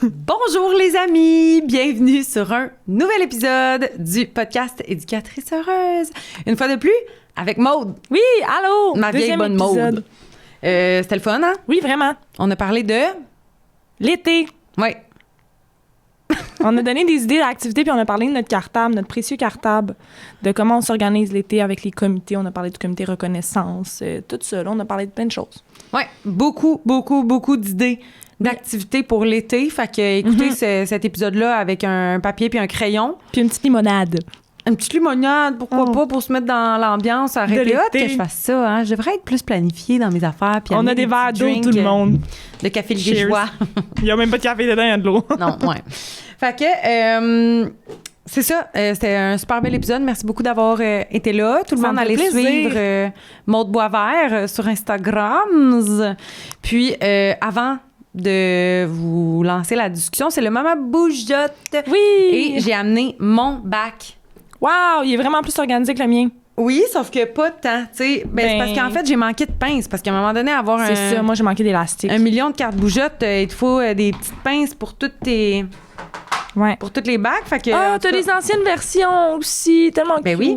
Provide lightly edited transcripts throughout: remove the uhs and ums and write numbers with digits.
Bonjour les amis, bienvenue sur un nouvel épisode du podcast Éducatrice heureuse. Une fois de plus, avec Maude. Oui, allô! Ma vieille bonne épisode. Maude. C'était le fun, hein? Oui, vraiment. On a parlé de... L'été. Oui. On a donné des idées d'activités, puis on a parlé de notre cartable, notre précieux cartable, de comment on s'organise l'été avec les comités. On a parlé du comité reconnaissance, tout ça. Là, on a parlé de plein de choses. Oui, beaucoup d'idées d'activités pour l'été. Fait que écoutez cet épisode-là avec un papier puis un crayon. Puis une petite limonade. Une petite limonade, pourquoi pas, pour se mettre dans l'ambiance. Arrêtez hâte que je fasse ça. Hein? Je devrais être plus planifiée dans mes affaires. Puis on a des verres d'eau, tout le monde. De café liégeois. Il n'y a même pas de café dedans, il y a de l'eau. Non, ouais. Fait que... c'est ça, c'était un super bel épisode. Merci beaucoup d'avoir été là. Tout le monde allait suivre Maude Boisvert sur Instagram. Puis, avant de vous lancer la discussion, c'est le Maman Bougeotte. Oui! Et j'ai amené mon bac. Wow! Il est vraiment plus organisé que le mien. Oui, sauf que pas tant, tu sais. C'est parce qu'en fait, j'ai manqué de pinces. Parce qu'à un moment donné, avoir C'est ça, moi, j'ai manqué d'élastique. 1 million de cartes bougeottes, il te faut des petites pinces pour toutes tes... Ouais. Pour toutes les bacs. Fait que, t'as les anciennes versions aussi, tellement cute. Oui.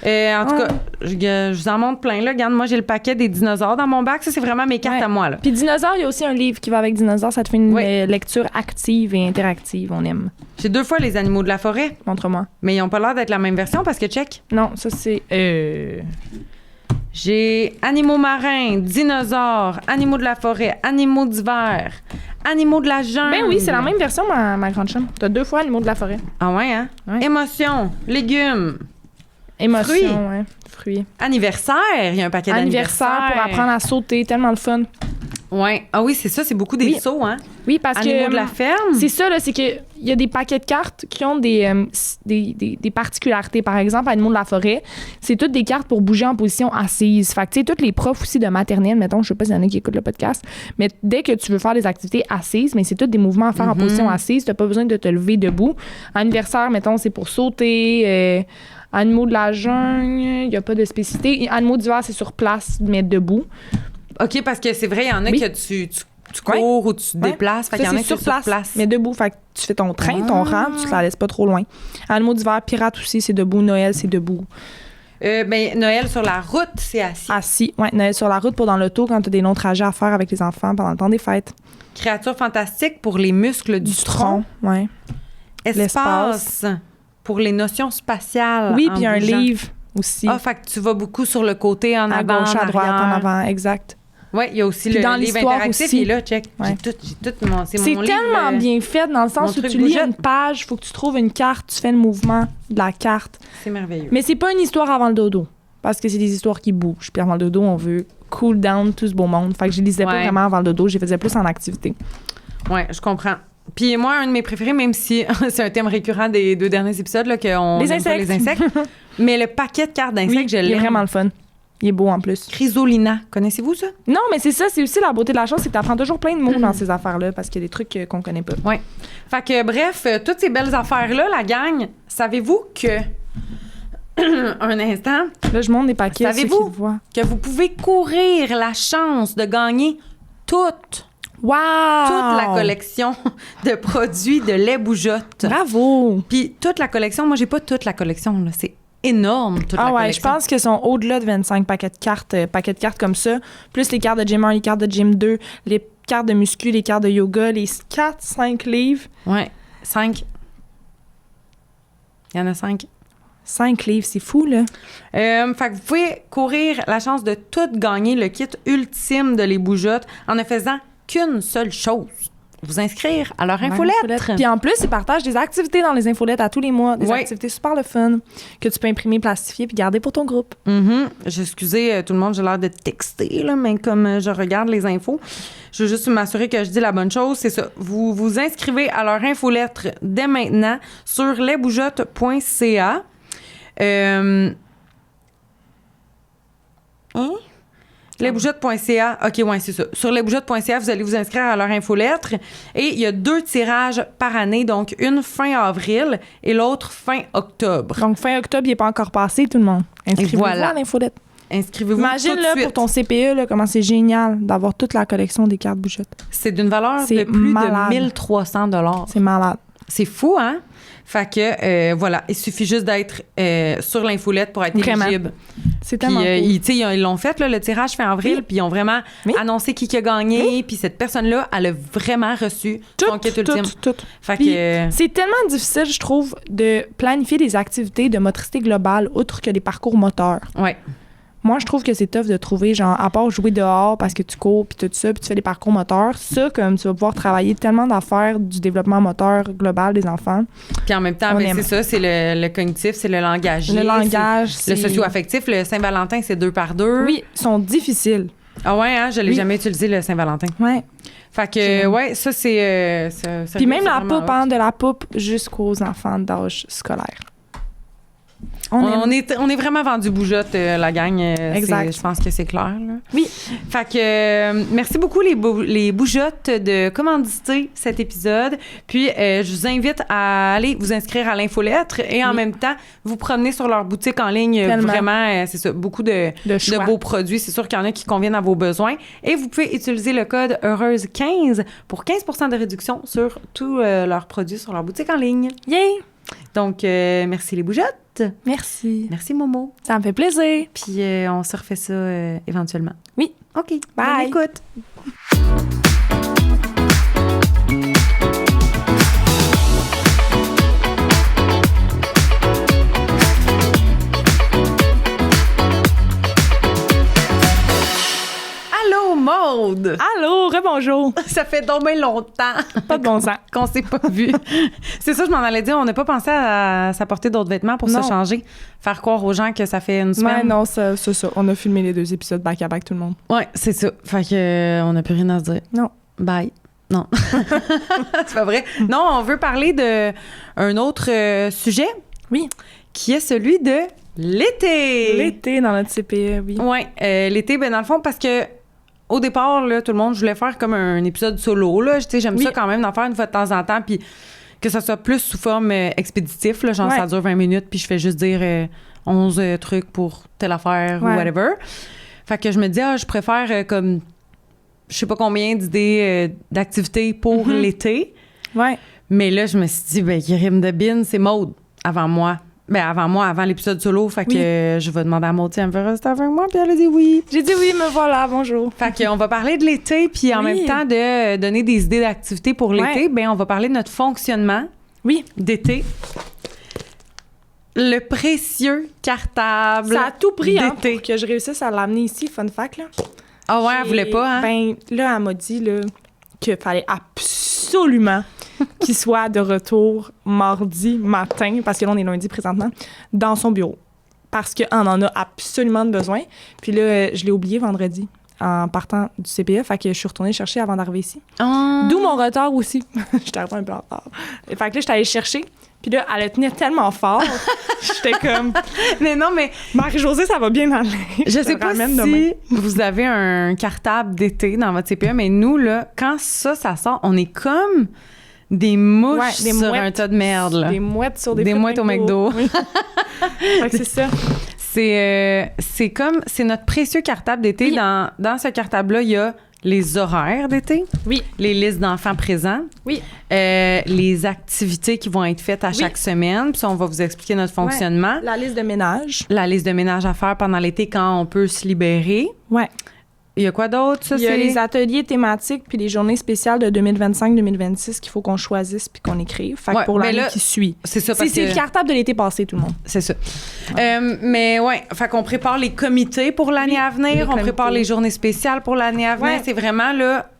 En tout cas, je vous en montre plein. Là. Regarde, moi, j'ai le paquet des dinosaures dans mon bac. Ça, c'est vraiment mes cartes à moi. Là. Puis dinosaures, il y a aussi un livre qui va avec dinosaures. Ça te fait une lecture active et interactive. On aime. J'ai 2 fois les animaux de la forêt. Montre-moi. Mais ils n'ont pas l'air d'être la même version parce que check. Non, ça, c'est... J'ai animaux marins, dinosaures, animaux de la forêt, animaux d'hiver, animaux de la jungle. Ben oui, c'est la même version, ma grande chum. T'as 2 fois animaux de la forêt. Ah ouais, hein? Ouais. Émotions, légumes. Émotions, fruits. Ouais. Fruits. Anniversaire, il y a un paquet d'anniversaires. Anniversaire pour apprendre à sauter, tellement le fun. Ouais. Ah oui, c'est ça, c'est beaucoup des sauts, hein? Oui, parce animaux que... de la ferme. C'est ça, là, c'est qu'il y a des paquets de cartes qui ont des particularités. Par exemple, animaux de la forêt, c'est toutes des cartes pour bouger en position assise. Fait que, tu sais, tous les profs aussi de maternelle, mettons, je sais pas s'il y en a qui écoutent le podcast, mais dès que tu veux faire des activités assises, mais c'est tous des mouvements à faire en position assise, t'as pas besoin de te lever debout. Anniversaire, mettons, c'est pour sauter... animaux de la jungle, il n'y a pas de spécificité. Animaux d'hiver, c'est sur place, mais debout. OK, parce que c'est vrai, il y en a que tu cours ou tu te déplaces. Fait qu'il y en a sur place. Mais debout, fait que tu fais ton train, ton rang, tu te la laisses pas trop loin. Animaux d'hiver, pirates aussi, c'est debout. Noël, c'est debout. Noël sur la route, c'est assis. Assis, ouais. Noël sur la route pour dans l'auto quand tu as des longs trajets à faire avec les enfants pendant le temps des fêtes. Créature fantastique pour les muscles du tronc. Ouais. Espace pour les notions spatiales. Oui, puis un livre aussi. Ah, fait que tu vas beaucoup sur le côté en avant, gauche, à droite, arrière. en avant, exact. Oui, il y a aussi le livre interactif. Aussi. Et là, check, j'ai tout mon c'est mon tellement livre, bien fait dans le sens où tu lis une page, il faut que tu trouves une carte, tu fais le mouvement de la carte. C'est merveilleux. Mais c'est pas une histoire avant le dodo, parce que c'est des histoires qui bougent. Puis avant le dodo, on veut cool down tout ce beau monde. Fait que je lisais pas vraiment avant le dodo, je faisais plus en activité. Oui, je comprends. Puis moi, un de mes préférés, même si c'est un thème récurrent des 2 derniers épisodes, là, qu'on les insectes. Les insectes, mais le paquet de cartes d'insectes, je l'aime. Il est vraiment le fun. Il est beau en plus. Chrysolina, connaissez-vous ça? Non, mais c'est ça, c'est aussi la beauté de la chose, c'est que t'apprends toujours plein de mots dans ces affaires-là, parce qu'il y a des trucs qu'on connaît pas. Oui. Fait que bref, toutes ces belles affaires-là, la gang, savez-vous que... un instant. Là, je monte des paquets. Savez-vous que vous pouvez courir la chance de gagner toute la collection de produits de lait bougeotte. Bravo! Puis toute la collection, moi, j'ai pas toute la collection, là. C'est énorme, toute la collection. Je pense qu'ils sont au-delà de 25 paquets de cartes comme ça, plus les cartes de Gym 1, les cartes de Gym 2, les cartes de muscu, les cartes de yoga, les 4-5 livres. Ouais, 5. Il y en a 5. 5 livres, c'est fou, là. Fait que vous pouvez courir la chance de tout gagner, le kit ultime de les bougeottes, en ne faisant qu'une seule chose. Vous inscrire à leur infolettre. Puis en plus, ils partagent des activités dans les infolettes à tous les mois. Des activités super le fun que tu peux imprimer, plastifier puis garder pour ton groupe. Excusez tout le monde, j'ai l'air de texter, là, mais comme je regarde les infos, je veux juste m'assurer que je dis la bonne chose. C'est ça. Vous vous inscrivez à leur infolettre dès maintenant sur lesbougeottes.ca. Lesbougeottes.ca. OK, ouais, c'est ça. Sur lesbougeottes.ca, vous allez vous inscrire à leur infolettre. Et il y a 2 tirages par année, donc une fin avril et l'autre fin octobre. Donc, fin octobre, il n'est pas encore passé, tout le monde. Inscrivez-vous à l'infolette. inscrivez-vous Imagine, tout de là, suite. pour ton CPE, là, comment c'est génial d'avoir toute la collection des cartes bougeottes. C'est d'une valeur C'est de plus malade. de 1300 $. C'est malade. C'est fou, hein? Fait que, voilà, il suffit juste d'être sur l'infolette pour être Vraiment. éligible. C'est Puis, tellement cool. ils l'ont fait, là, le tirage fait en avril, Oui. puis ils ont vraiment Oui. annoncé qui a gagné, puis cette personne-là, elle a vraiment reçu son kit ultime. Tout. Fait Puis, que... c'est tellement difficile, je trouve, de planifier des activités de motricité globale outre que des parcours moteurs. Ouais. Moi, je trouve que c'est tough de trouver, genre, à part jouer dehors parce que tu cours, puis tout ça, puis tu fais des parcours moteurs, ça, comme tu vas pouvoir travailler tellement d'affaires du développement moteur global des enfants. Puis en même temps, On ben, aime. c'est ça, c'est le cognitif, c'est le langage. Le langage, Le socio-affectif, le Saint-Valentin, c'est 2 par 2. Oui, ils sont difficiles. Ah ouais, hein, je l'ai Oui. jamais utilisé, le Saint-Valentin. Ouais. Fait que, J'aime. ouais, ça, c'est... ça Puis même c'est la vraiment poupe, hot. hein, de la poupe jusqu'aux enfants d'âge scolaire. On aime. On est vraiment vendu bougeotte, la gang. Exact. Je pense que c'est clair. Là. Oui. Fait que merci beaucoup les bougeottes de commanditer cet épisode. Puis je vous invite à aller vous inscrire à l'infolettre et en Oui. même temps vous promener sur leur boutique en ligne. Tellement. Vraiment, c'est ça, beaucoup de choix. beaux produits. C'est sûr qu'il y en a qui conviennent à vos besoins. Et vous pouvez utiliser le code Heureuse15 pour 15% de réduction sur tous leurs produits sur leur boutique en ligne. Yay! Donc, merci les bougeottes. Merci. Merci Momo. Ça me fait plaisir. Puis on se refait ça éventuellement. Oui. OK. Bye. Bonne écoute. Allô, Maude! Allô, rebonjour. Ça fait donc bien longtemps Pas de bon sens. qu'on s'est pas vu. C'est ça, je m'en allais dire. On n'a pas pensé à s'apporter d'autres vêtements pour Non. se changer. Faire croire aux gens que ça fait une Ouais, semaine. non, c'est ça. On a filmé les 2 épisodes back-à-back, tout le monde. Ouais, c'est ça. Fait que on n'a plus rien à se dire. Non. Bye. Non. C'est pas vrai. Non, on veut parler de un autre sujet. Oui. Qui est celui de l'été. L'été dans notre CPE, oui. Ouais, l'été, ben dans le fond, parce que au départ, là, tout le monde, je voulais faire comme un épisode solo, là. Tu sais, j'aime Oui. ça quand même d'en faire une fois de temps en temps, puis que ça soit plus sous forme expéditif, là, genre Ouais. ça dure 20 minutes, puis je fais juste dire 11 trucs pour telle affaire ou Ouais. whatever. Fait que je me dis, je préfère comme, je sais pas combien d'idées d'activités pour l'été. Ouais. Mais là, je me suis dit, ben, qui rime de bin, c'est Maude avant moi. Ben, avant l'épisode solo. Fait que Oui. je vais demander à Maude si elle me veut rester avec moi, puis elle a dit oui. J'ai dit oui, me voilà, bonjour. Fait qu'on va parler de l'été, puis en Oui. même temps de donner des idées d'activités pour l'été, Ouais. ben, on va parler de notre fonctionnement Oui. d'été. Le précieux cartable Ça a tout pris, hein, d'été. pour que je réussisse à l'amener ici, fun fact, là. Ah ouais, elle voulait pas, hein? Ben, là, elle m'a dit, là, qu'il fallait absolument qu'il soit de retour mardi matin, parce que là, on est lundi présentement, dans son bureau. Parce qu'on en a absolument besoin. Puis là, je l'ai oublié vendredi, en partant du CPF, fait que je suis retournée chercher avant d'arriver ici. Ah. D'où mon retard aussi. J'étais arrivée un peu en retard. Fait que là, j'étais allée chercher. Puis là, elle le tenait tellement fort. J'étais comme, Mais non, mais Marie-Josée, ça va bien aller. je te sais le pas ramène si demain. vous avez un cartable d'été dans votre CPE, mais nous, là, quand ça sort, on est comme des mouches Ouais, des sur mouettes. un tas de merde, là. Des mouettes sur des Des frites mouettes au McDo. Oui. Fait que c'est ça. C'est notre précieux cartable d'été. Oui. Dans ce cartable-là, il y a les horaires d'été, Oui. les listes d'enfants présents, Oui. les activités qui vont être faites à Oui. chaque semaine. Puis ça, on va vous expliquer notre fonctionnement. La liste de ménage. La liste de ménage à faire pendant l'été quand on peut se libérer. Ouais. Il y a quoi d'autre, ça? Il y a les ateliers thématiques puis les journées spéciales de 2025-2026 qu'il faut qu'on choisisse puis qu'on écrive. Fait que Ouais, pour mais l'année là, qui suit. C'est ça, parce C'est que... le cartable de l'été passé, tout le monde. C'est ça. Mais ouais, fait qu'on prépare les comités pour l'année Oui, à venir, les on prépare comités. les journées spéciales pour l'année à venir. Ouais. C'est vraiment là...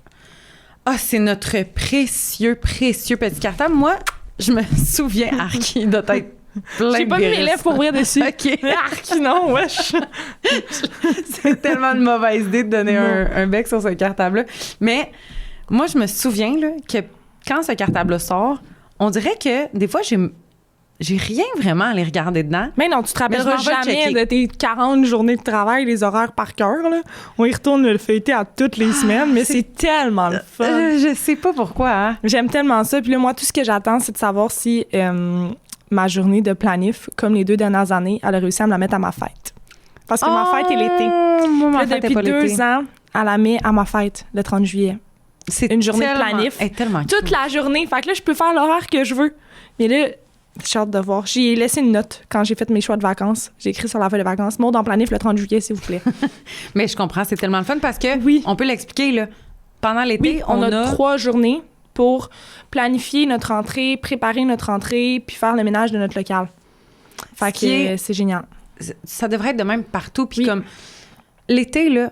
c'est notre précieux petit cartable. Moi, je me souviens, Arki doit être plein J'ai de pas mis mes graisse. lèvres pour ouvrir dessus. OK. Arc, non, wesh. C'est tellement une mauvaise idée de donner Non. un bec sur ce cartable-là. Mais moi, je me souviens là, que quand ce cartable sort, on dirait que des fois, j'ai rien vraiment à les regarder dedans. Mais non, tu te Mais je rappelleras m'en vais jamais checker. de tes 40 journées de travail, les horaires par cœur, là. On y retourne le feuilleter à toutes les semaines, mais c'est tellement le fun. Je sais pas pourquoi, hein? J'aime tellement ça. Puis là, moi, tout ce que j'attends, c'est de savoir si ma journée de planif, comme les 2 dernières années, elle a réussi à me la mettre à ma fête. Parce que ma fête est l'été. Moi, ma Là, fête est depuis pas l'été. 2 ans, elle la met à ma fête, le 30 juillet. C'est une journée de tellement- planif. elle est tellement Toute cute. la journée. Fait que là, je peux faire l'horaire que je veux. Mais là, j'ai hâte de voir. J'ai laissé une note quand j'ai fait mes choix de vacances. J'ai écrit sur la feuille de vacances. Mode en planif le 30 juillet, s'il vous plaît. Mais je comprends, c'est tellement le fun parce que Oui. on peut l'expliquer, là. Pendant l'été, Oui, on a 3 journées pour planifier notre entrée, préparer notre entrée, puis faire le ménage de notre local. Fait Ce qui est- que c'est génial. Ça devrait être de même partout. Puis Oui. comme l'été, là,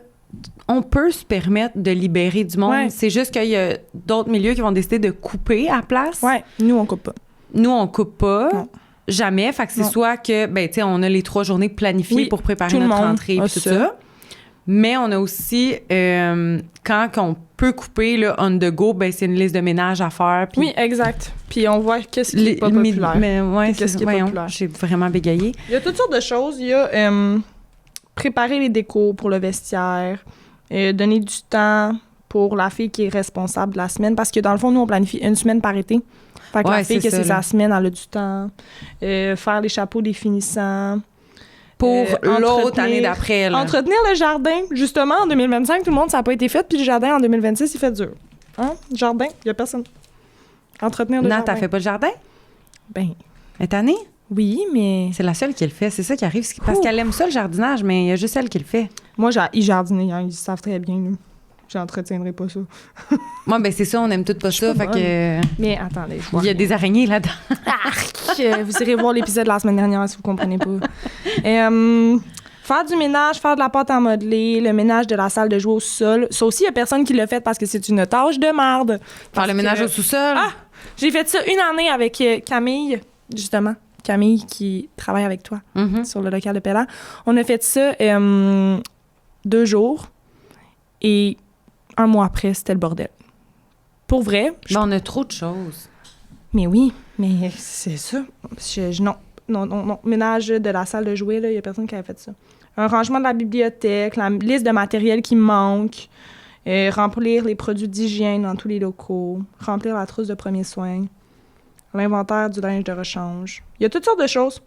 on peut se permettre de libérer du monde. Ouais. C'est juste qu'il y a d'autres milieux qui vont décider de couper à la place. Ouais, nous, on coupe pas. Nous, on coupe pas. Non. Jamais. Fait que c'est Non. soit que, ben, tu sais, on a les 3 journées planifiées Oui, pour préparer tout le notre monde rentrée a puis tout ça. ça. Mais on a aussi, quand on peut couper, là, on the go, ben, c'est une liste de ménage à faire. Puis Oui, exact. Puis on voit qu'est-ce qui est pas les- populaire. Mais ouais, Puis qu'est-ce c'est- qui est voyons, populaire. j'ai vraiment bégayé. Il y a toutes sortes de choses. Il y a préparer les décos pour le vestiaire, donner du temps pour la fille qui est responsable de la semaine. Parce que dans le fond, nous, on planifie une semaine par été. Fait que Ouais, la fille, c'est que ça, c'est là. sa semaine, elle a du temps. Faire les chapeaux définissants. Pour l'autre entretenir- année d'après, là. Entretenir le jardin. Justement, en 2025, tout le monde, ça n'a pas été fait. Puis le jardin, en 2026, il fait dur. Hein? Jardin, il n'y a personne. Entretenir le Nat, jardin. t'as fait pas de jardin? Ben, Cette année? oui, mais... C'est la seule qui le fait. C'est ça qui arrive. Parce qu'elle aime ça, le jardinage, mais il y a juste elle qui le fait. Moi, j'ai jardiner, hein, ils savent très bien. Là. J'entretiendrai pas ça. Moi, ben c'est ça, on aime toutes pas ça. pas Fait que Mais attendez, je vois. il y a des araignées là-dedans. Vous irez voir l'épisode de la semaine dernière si vous comprenez pas. Faire du ménage, faire de la pâte à modeler, le ménage de la salle de jouer au sol. Ça aussi, il y a personne qui l'a fait parce que c'est une tâche de merde. Faire Parce le ménage que- au sous-sol. Ah! J'ai fait ça une année avec Camille, justement. Camille qui travaille avec toi Mhm. sur le local de Pella. On a fait ça 2 jours et 1 mois après, c'était le bordel. Pour vrai. Ben, on a trop de choses. Mais oui, mais c'est ça. Non. Ménage de la salle de jouets, il n'y a personne qui avait fait ça. Un rangement de la bibliothèque, la liste de matériel qui manque, remplir les produits d'hygiène dans tous les locaux, remplir la trousse de premiers soins, l'inventaire du linge de rechange. Il y a toutes sortes de choses.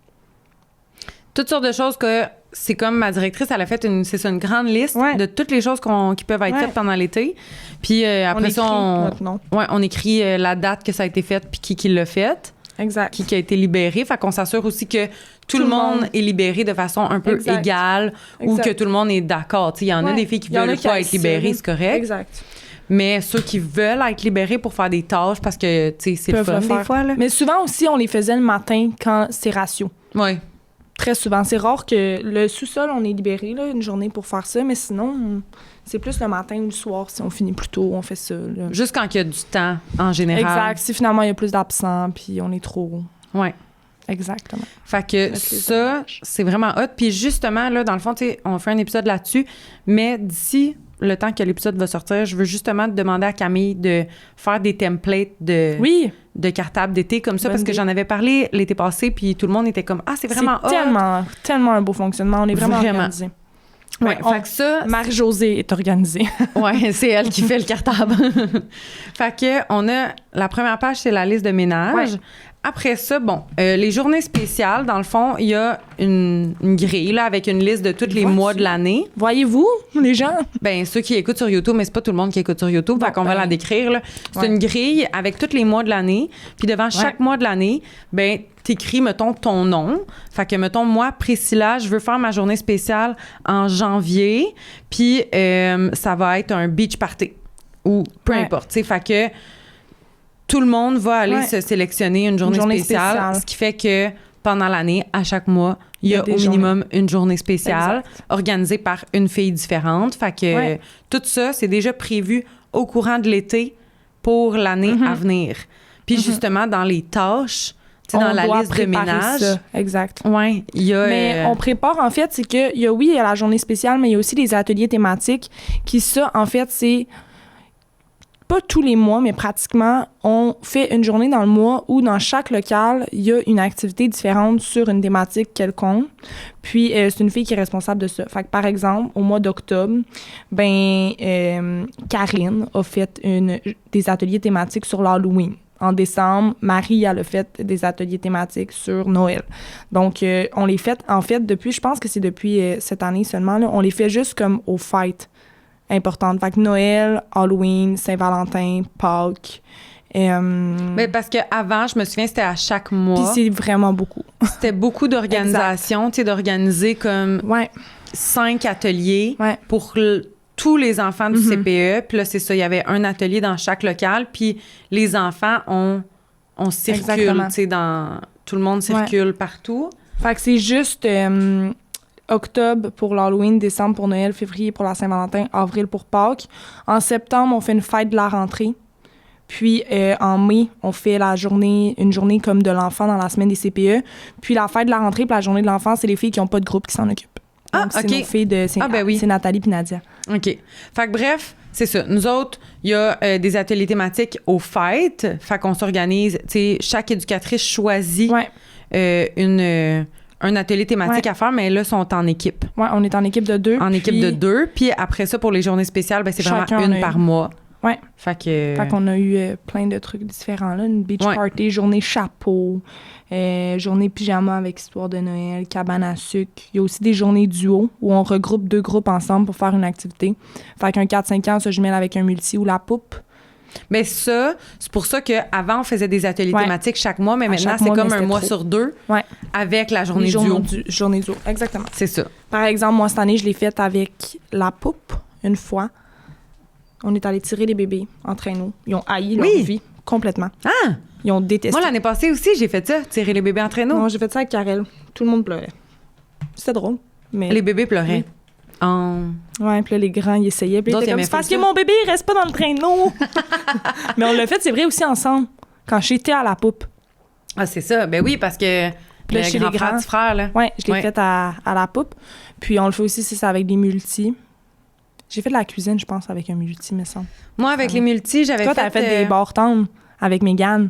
Toutes sortes de choses que c'est comme ma directrice, elle a fait une grande liste Ouais. de toutes les choses qui peuvent être Ouais. faites pendant l'été. Puis après on ça, écrit notre nom. on écrit la date que ça a été fait puis qui l'a fait, Exact. qui a été libéré. Fait qu'on s'assure aussi que tout le monde est libéré de façon un peu Exact. égale ou Exact. que tout le monde est d'accord. Tu sais, il y en a Ouais. des filles qui Il y en a veulent qui pas être libérées, assurent. c'est correct. Exact. Mais ceux qui veulent être libérés pour faire des tâches parce que, tu sais, c'est le Peuvent fun le faire. des fois, là. Mais souvent aussi, on les faisait le matin quand c'est ratio. Oui. Très souvent. C'est rare que le sous-sol, on est libéré là, une journée pour faire ça, mais sinon, c'est plus le matin ou le soir. Si on finit plus tôt, on fait ça. Là. Juste quand il y a du temps, en général. Exact. Si finalement, il y a plus d'absents, puis on est trop... Ouais. Exactement. Fait que Mettre les ça, images. c'est vraiment hot. Puis justement, là, dans le fond, tu sais, on fait un épisode là-dessus, mais d'ici le temps que l'épisode va sortir, je veux justement te demander à Camille de faire des templates Oui, de cartables d'été comme ça, Bonne parce que idée. j'en avais parlé l'été passé, puis tout le monde était comme « Ah, c'est vraiment hot! » tellement un beau fonctionnement. On est vraiment organisé. Ouais, on- fait que ça, Marie-Josée est organisée. ouais, c'est elle qui fait le cartable. Fait que on a la première page, c'est la liste de ménage. Ouais. Après ça, bon, les journées spéciales, dans le fond, il y a une grille là, avec une liste de tous les Vois-tu? mois de l'année. Voyez-vous, les gens? Ben ceux qui écoutent sur YouTube, mais c'est pas tout le monde qui écoute sur YouTube, fait qu'on va ben, la décrire là. C'est ouais. une grille avec tous les mois de l'année, puis devant chaque mois de l'année, ben t'écris mettons ton nom. Fait que mettons moi Priscilla, je veux faire ma journée spéciale en janvier, puis ça va être un beach party ou peu Ouais. importe, tu sais, fait que tout le monde va aller Ouais. se sélectionner une journée spéciale, ce qui fait que pendant l'année, à chaque mois, il y a des au minimum une journée spéciale organisée par une fille différente. Fait que Ouais. tout ça, c'est déjà prévu au courant de l'été pour l'année à venir. Puis justement, dans les tâches, tu sais, dans On la doit liste de préparer ménage, ça. Exact. ouais, il y a... Mais on prépare, en fait, c'est que, il y a la journée spéciale, mais il y a aussi les ateliers thématiques qui, ça, en fait, c'est pas tous les mois, mais pratiquement, on fait une journée dans le mois où dans chaque local, il y a une activité différente sur une thématique quelconque. Puis, c'est une fille qui est responsable de ça. Fait que, par exemple, au mois d'octobre, Karine a fait des ateliers thématiques sur l'Halloween. En décembre, Marie, elle a fait des ateliers thématiques sur Noël. Donc, on les fait, en fait, je pense que c'est depuis cette année seulement, là, on les fait juste comme aux fêtes importantes. Fait que Noël, Halloween, Saint-Valentin, Pâques. Mais parce qu'avant, je me souviens, c'était à chaque mois. Puis c'est vraiment beaucoup. C'était beaucoup d'organisation, tu sais, d'organiser comme 5 ateliers pour tous les enfants du CPE. Puis là, c'est ça, il y avait un atelier dans chaque local. Puis les enfants, on circule, tu sais, tout le monde circule partout. Fait que c'est juste octobre pour l'Halloween, décembre pour Noël, février pour la Saint-Valentin, avril pour Pâques. En septembre, on fait une fête de la rentrée. Puis en mai, on fait une journée comme de l'enfant dans la semaine des CPE. Puis la fête de la rentrée puis la journée de l'enfant, c'est les filles qui n'ont pas de groupe qui s'en occupent. Donc, c'est nos filles c'est Nathalie puis Nadia. OK. Fait que bref, c'est ça. Nous autres, il y a des ateliers thématiques aux fêtes. Fait qu'on s'organise, tu sais, chaque éducatrice choisit un atelier thématique à faire, mais là, sont en équipe. Oui, on est en équipe de 2. En équipe de 2. Puis après ça, pour les journées spéciales, ben, c'est vraiment une par mois. Oui. Fait qu'on a eu plein de trucs différents, là. Une beach party, journée chapeau, journée pyjama avec histoire de Noël, cabane à sucre. Il y a aussi des journées duo où on regroupe 2 groupes ensemble pour faire une activité. Fait qu'un 4-5 ans se jumelle avec un multi ou la poupe. Mais ça, c'est pour ça qu'avant, on faisait des ateliers thématiques chaque mois, mais maintenant, c'est comme un mois sur 2 avec la journée duo. Journée duo, exactement. C'est ça. Par exemple, moi, cette année, je l'ai faite avec la poupe une fois. On est allé tirer les bébés en traîneau. Ils ont haï leur vie complètement. Ah! Ils ont détesté. Moi, l'année passée aussi, j'ai fait ça, tirer les bébés en traîneau. Non, j'ai fait ça avec Karel. Tout le monde pleurait. C'était drôle. Mais... Les bébés pleuraient. Ouais, puis là, les grands, ils essayaient. Puis ils étaient comme, c'est parce que mon bébé, il reste pas dans le traîneau. Mais on l'a fait, c'est vrai, aussi ensemble, quand j'étais à la poupe. Ah, c'est ça. Ben oui, parce que là, chez les grands, petit frère, là. Ouais, je l'ai fait à la poupe. Puis on le fait aussi, c'est ça, avec des multis. J'ai fait de la cuisine, je pense, avec un multi, me semble. Moi, avec les multis, j'avais fait... Toi, t'avais fait des barres tendres avec Mégane.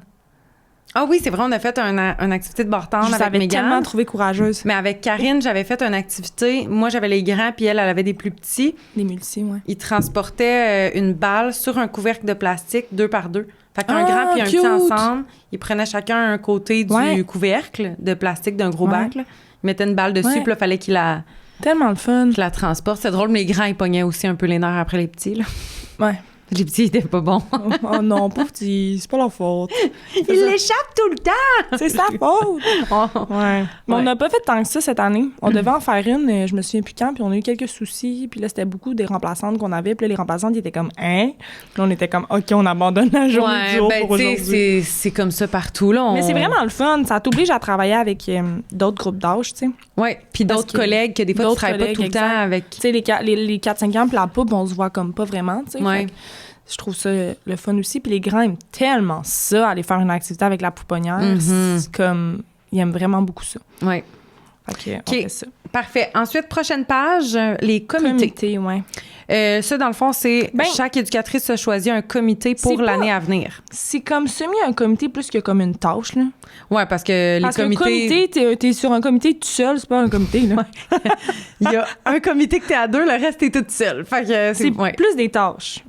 Ah oui, c'est vrai, on a fait une activité de barre tendre avec Mégane. Je t'avais tellement trouvée courageuse. Mais avec Karine, j'avais fait une activité. Moi, j'avais les grands, puis elle avait des plus petits. Des multis, oui. Ils transportaient une balle sur un couvercle de plastique, 2 par 2. Fait qu'un grand puis un petit ensemble, ils prenaient chacun un côté du couvercle de plastique d'un gros bac. Là. Ils mettaient une balle dessus, puis là, il fallait qu'ils la... Tellement le fun. Qu'ils la transportent. C'est drôle, mais les grands, ils pognaient aussi un peu les nerfs après les petits, là. Ouais. Les petits, ils étaient pas bons. Oh non, pauvre petit, c'est pas leur faute. Ils l'échappent tout le temps! C'est sa faute! Ouais. Mais on n'a pas fait tant que ça cette année. On devait en faire une, je me souviens plus quand, puis on a eu quelques soucis, puis là, c'était beaucoup des remplaçantes qu'on avait, puis là, les remplaçantes, ils étaient comme « Hein? » Puis on était comme « OK, on abandonne la journée du jour pour aujourd'hui. » C'est comme ça partout, là. Mais c'est vraiment le fun. Ça t'oblige à travailler avec d'autres groupes d'âge, tu sais. Oui, puis d'autres collègues que des fois, tu travailles pas tout le temps avec... Tu sais, les 4-5 ans, puis la poupe, on se voit comme pas vraiment, tu sais. Ouais. Je trouve ça le fun aussi. Puis les grands aiment tellement ça, aller faire une activité avec la pouponnière. C'est comme... Ils aiment vraiment beaucoup ça. Oui. OK, on fait ça. Parfait. Ensuite, prochaine page, les comités. Oui. Ça, dans le fond, c'est chaque éducatrice se choisit un comité pour l'année à venir. C'est comme semi un comité plus que comme une tâche, là. Oui, parce que les comités... Parce qu'un comité, t'es sur un comité tout seul, c'est pas un comité, là. Il y a un comité que t'es à 2, le reste, t'es toute seule. Fait que c'est plus des tâches.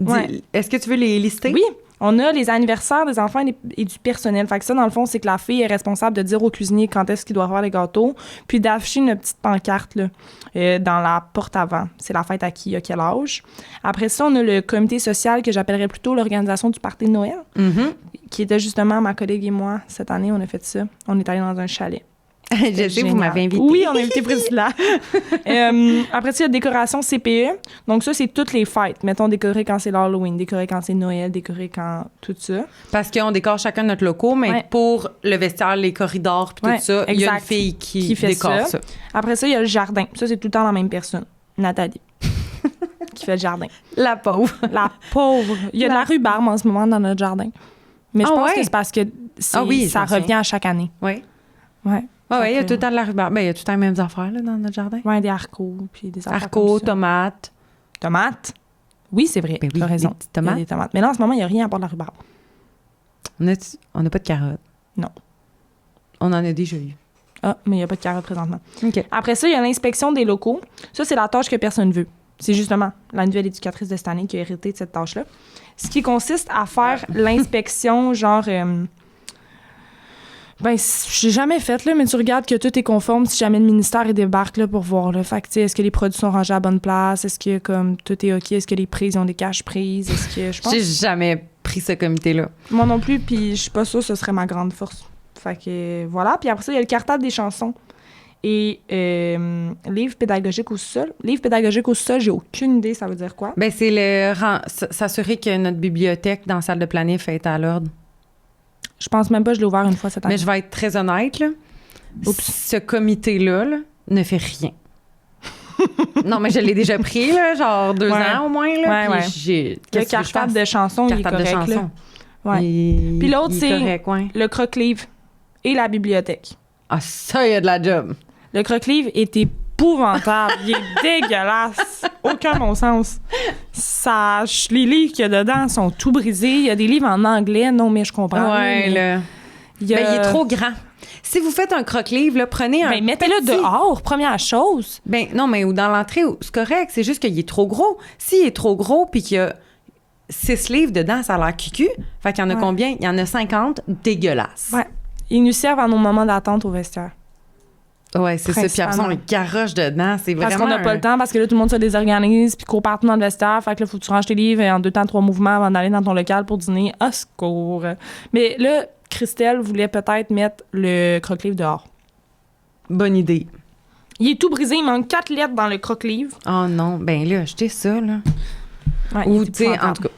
Est-ce que tu veux les lister? Oui. On a les anniversaires des enfants et du personnel. Fait que ça, dans le fond, c'est que la fille est responsable de dire au cuisinier quand est-ce qu'il doit faire les gâteaux, puis d'afficher une petite pancarte là, dans la porte avant. C'est la fête à qui, à quel âge. Après ça, on a le comité social que j'appellerais plutôt l'organisation du party de Noël, qui était justement ma collègue et moi. Cette année, on a fait ça. On est allé dans un chalet. Je sais, vous m'avez invité. Oui, on a invité Priscilla. Après ça, il y a décoration CPE. Donc ça, c'est toutes les fêtes. Mettons, décorer quand c'est l'Halloween, décorer quand c'est Noël, décorer quand... tout ça. Parce qu'on décore chacun notre locaux, mais pour le vestiaire, les corridors puis tout ça, il y a une fille qui décore ça. Après ça, il y a le jardin. Ça, c'est tout le temps la même personne. Nathalie. Qui fait le jardin. La pauvre. La pauvre. Il y a de la rhubarbe en ce moment dans notre jardin. Mais je pense que c'est parce que ça revient à chaque année. Oui. Ouais. Oui, il y a tout le temps de la rhubarbe. Ben, il y a tout le temps les mêmes affaires là, dans notre jardin. Oui, des haricots, puis des affaires haricots, tomates. Tomates? Oui, c'est vrai. Ben oui, tu as raison. Il y a des tomates. Mais là, en ce moment, il n'y a rien à part de la rhubarbe. On n'a pas de carottes. Non. On en a déjà eu. Ah, mais il n'y a pas de carottes présentement. OK. Après ça, il y a l'inspection des locaux. Ça, c'est la tâche que personne ne veut. C'est justement la nouvelle éducatrice de cette année qui a hérité de cette tâche-là. Ce qui consiste à faire l'inspection, genre... Ben, j'ai jamais fait, là, mais tu regardes que tout est conforme si jamais le ministère il débarque là, pour voir. Là. Fait que, tu sais, est-ce que les produits sont rangés à la bonne place? Est-ce que comme tout est OK? Est-ce que les prises ont des caches prises? Est-ce que je pense. J'ai jamais pris ce comité-là. Moi non plus, puis je suis pas sûre que ce serait ma grande force. Fait que voilà. Puis après ça, il y a le cartable des chansons. Et livre pédagogique au sol. Livre pédagogique au sol, j'ai aucune idée, ça veut dire quoi? Ben, c'est s'assurer que notre bibliothèque dans la salle de planif est à l'ordre. Je pense même pas que je l'ai ouvert une fois cette année. Mais je vais être très honnête, là. Oups. Ce comité-là, là, ne fait rien. Non, mais je l'ai déjà pris, là, genre 2 ans au moins, là. Ouais, puis j'ai... Le cartable de chansons, il est Cartable de correct, chansons. là. Ouais. Puis l'autre, c'est correct, ouais. le croque-livre et la bibliothèque. Ah, ça, il y a de la job. Le croque-livre est épouvantable. Il est dégueulasse. Aucun bon sens. Les livres qu'il y a dedans sont tout brisés. Il y a des livres en anglais. Non, mais je comprends. Ouais, là. Il est trop grand. Si vous faites un croque-livre, là, prenez un mettez-le dehors, première chose. Ben non, mais ou dans l'entrée, c'est correct. C'est juste qu'il est trop gros. S'il est trop gros puis qu'il y a 6 livres dedans, ça a l'air cucu. Fait qu'il y en a combien? Il y en a 50 dégueulasses. Ouais. Ils nous servent à nos moments d'attente au vestiaire. Ouais, c'est ça. Puis après, on le garoche dedans. C'est vraiment. Parce qu'on n'a pas le temps, parce que là, tout le monde se désorganise, puis court partout dans le vestiaire. Fait que là, faut que tu ranges tes livres en 2 temps, 3 mouvements avant d'aller dans ton local pour dîner. Ah, secours. Mais là, Christelle voulait peut-être mettre le croque-livre dehors. Bonne idée. Il est tout brisé, il manque 4 lettres dans le croque-livre. Oh non, ben là, achetez ça, là. Ouais, ou, tu sais, en tout cas,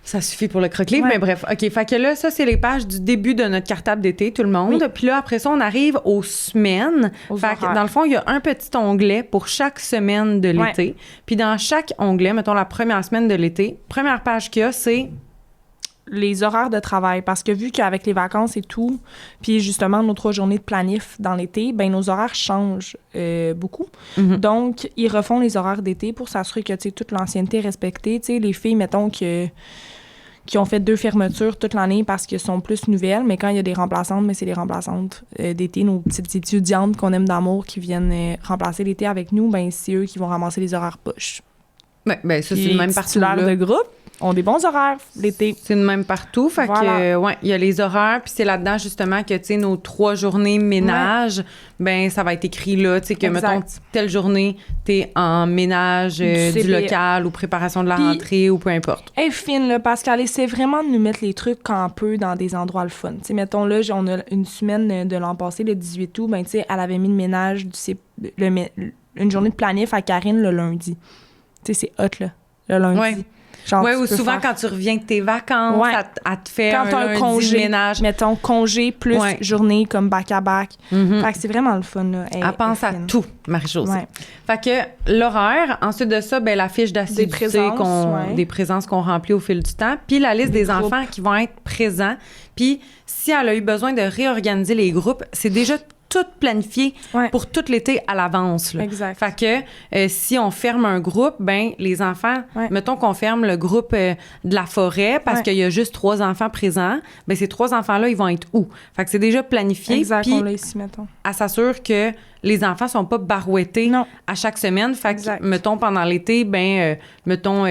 ça suffit pour le croque-livre, mais bref. OK, fait que là, ça, c'est les pages du début de notre cartable d'été, tout le monde. Oui. Puis là, après ça, on arrive aux semaines. Fait que, dans le fond, il y a un petit onglet pour chaque semaine de l'été. Ouais. Puis dans chaque onglet, mettons la première semaine de l'été, première page qu'il y a, c'est... les horaires de travail, parce que vu qu'avec les vacances et tout, puis justement nos 3 journées de planif dans l'été, ben nos horaires changent beaucoup. Mm-hmm. Donc, ils refont les horaires d'été pour s'assurer que, tu sais, toute l'ancienneté est respectée. Tu sais, les filles, mettons, qui ont fait 2 fermetures toute l'année parce qu'elles sont plus nouvelles, mais quand il y a des remplaçantes, mais c'est les remplaçantes d'été, nos petites étudiantes qu'on aime d'amour qui viennent remplacer l'été avec nous, ben c'est eux qui vont ramasser les horaires poches. Ben ça, c'est le même partout, là. De groupe ont des bons horaires l'été. C'est le même partout. Fait que, ouais, il y a les horaires, puis c'est là-dedans, justement, que, tu sais, nos 3 journées ménage, ben ça va être écrit là, tu sais, que, mettons, telle journée, t'es en ménage du local ou préparation de la rentrée ou peu importe. Elle est fine, là, parce qu'elle essaie vraiment de nous mettre les trucs quand on peut dans des endroits le fun. Tu sais, mettons, là, on a une semaine de l'an passé, le 18 août, ben, tu sais, elle avait mis le ménage, une journée de planif à Karine le lundi. Tu sais, c'est hot, là, le lundi. Ouais. Oui, ou souvent, quand tu reviens de tes vacances, elle te fait quand un congé, ménage. Mettons, congé plus journée comme back-à-back. Mm-hmm. Fait que c'est vraiment le fun. Là. Elle pense à tout, Marie-Josée. Ouais. Fait que l'horaire, ensuite de ça, ben, la fiche d'assiduité, des présences qu'on remplit au fil du temps, puis la liste des enfants qui vont être présents. Puis si elle a eu besoin de réorganiser les groupes, c'est déjà tout planifié pour tout l'été à l'avance. Là. Exact. Fait que si on ferme un groupe, ben les enfants, mettons qu'on ferme le groupe de la forêt parce qu'il y a juste 3 enfants présents, ben ces 3 enfants-là, ils vont être où? Fait que c'est déjà planifié. Exact, puis on l'a ici, mettons. Elle s'assure que les enfants sont pas barouettés à chaque semaine. Fait que, mettons, pendant l'été, ben, mettons,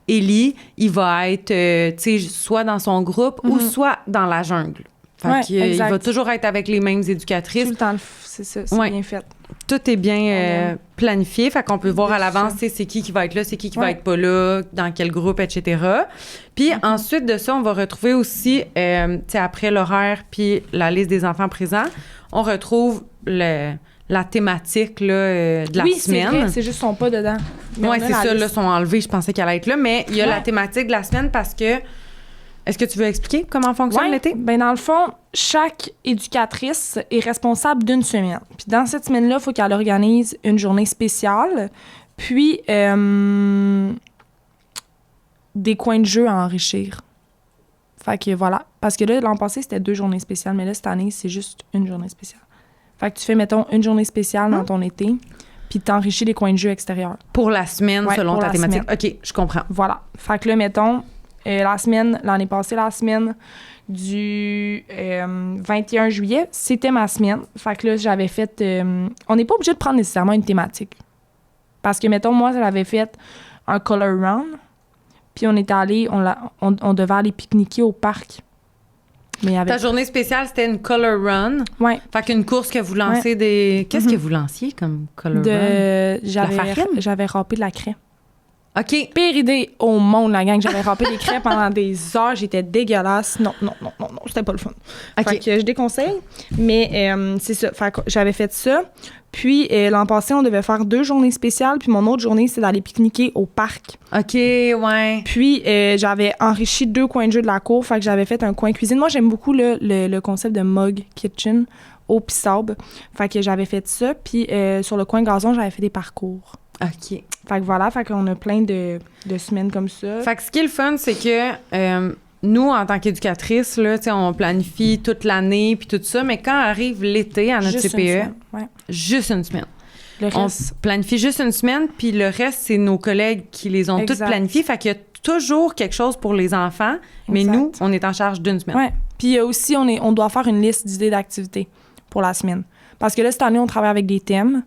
Élie, il va être, tu sais, soit dans son groupe ou soit dans la jungle. Fait qu'il va toujours être avec les mêmes éducatrices. Tout le temps, c'est ça, c'est bien fait. Tout est bien planifié, fait qu'on peut voir à l'avance, c'est qui va être là, c'est qui va être pas là, dans quel groupe, etc. Puis ensuite de ça, on va retrouver aussi, tu sais, après l'horaire puis la liste des enfants présents, on retrouve la thématique là, de la semaine. Oui, c'est vrai, c'est juste son pas dedans. Oui, c'est ça, là, sont enlevés, je pensais qu'elle allait être là, mais il y a la thématique de la semaine parce que... Est-ce que tu veux expliquer comment fonctionne l'été? Bien, dans le fond, chaque éducatrice est responsable d'une semaine. Puis dans cette semaine-là, il faut qu'elle organise une journée spéciale, puis des coins de jeu à enrichir. Fait que voilà. Parce que là, l'an passé, c'était 2 journées spéciales, mais là, cette année, c'est juste une journée spéciale. Fait que tu fais, mettons, une journée spéciale dans ton été, puis t'enrichis les coins de jeu extérieurs. Pour la semaine, selon ta thématique. OK, je comprends. Voilà. Fait que là, mettons... l'année passée, la semaine du 21 juillet, c'était ma semaine. Fait que là, j'avais fait... on n'est pas obligé de prendre nécessairement une thématique. Parce que, mettons, moi, j'avais fait un color round, puis on était allé... On devait aller pique-niquer au parc Mais Ta journée spéciale, c'était une color run. Ouais. Fait qu'une course que vous lancez des... Qu'est-ce que vous lanciez comme color run? J'avais râpé de la craie. OK. Pire idée au monde, la gang. J'avais râpé des craies pendant des heures. J'étais dégueulasse. Non, c'était pas le fun. OK. Fait que je déconseille. Mais c'est ça. Fait que j'avais fait ça. Puis l'an passé, on devait faire 2 journées spéciales. Puis mon autre journée, c'est d'aller pique-niquer au parc. OK, ouais. Puis j'avais enrichi 2 coins de jeu de la cour. Fait que j'avais fait un coin cuisine. Moi, j'aime beaucoup le concept de mug kitchen, eau pis sable. Fait que j'avais fait ça. Puis sur le coin gazon, j'avais fait des parcours. OK. Fait que voilà, fait qu'on a plein de semaines comme ça. Fait que ce qui est le fun, c'est que nous, en tant qu'éducatrices, là, on planifie toute l'année puis tout ça, mais quand arrive l'été à notre CPE, juste une semaine. Le reste... On planifie juste une semaine, puis le reste, c'est nos collègues qui les ont toutes planifiées. Fait qu'il y a toujours quelque chose pour les enfants, mais nous, on est en charge d'une semaine. Oui. Puis aussi, on doit faire une liste d'idées d'activités pour la semaine. Parce que là, cette année, on travaille avec des thèmes.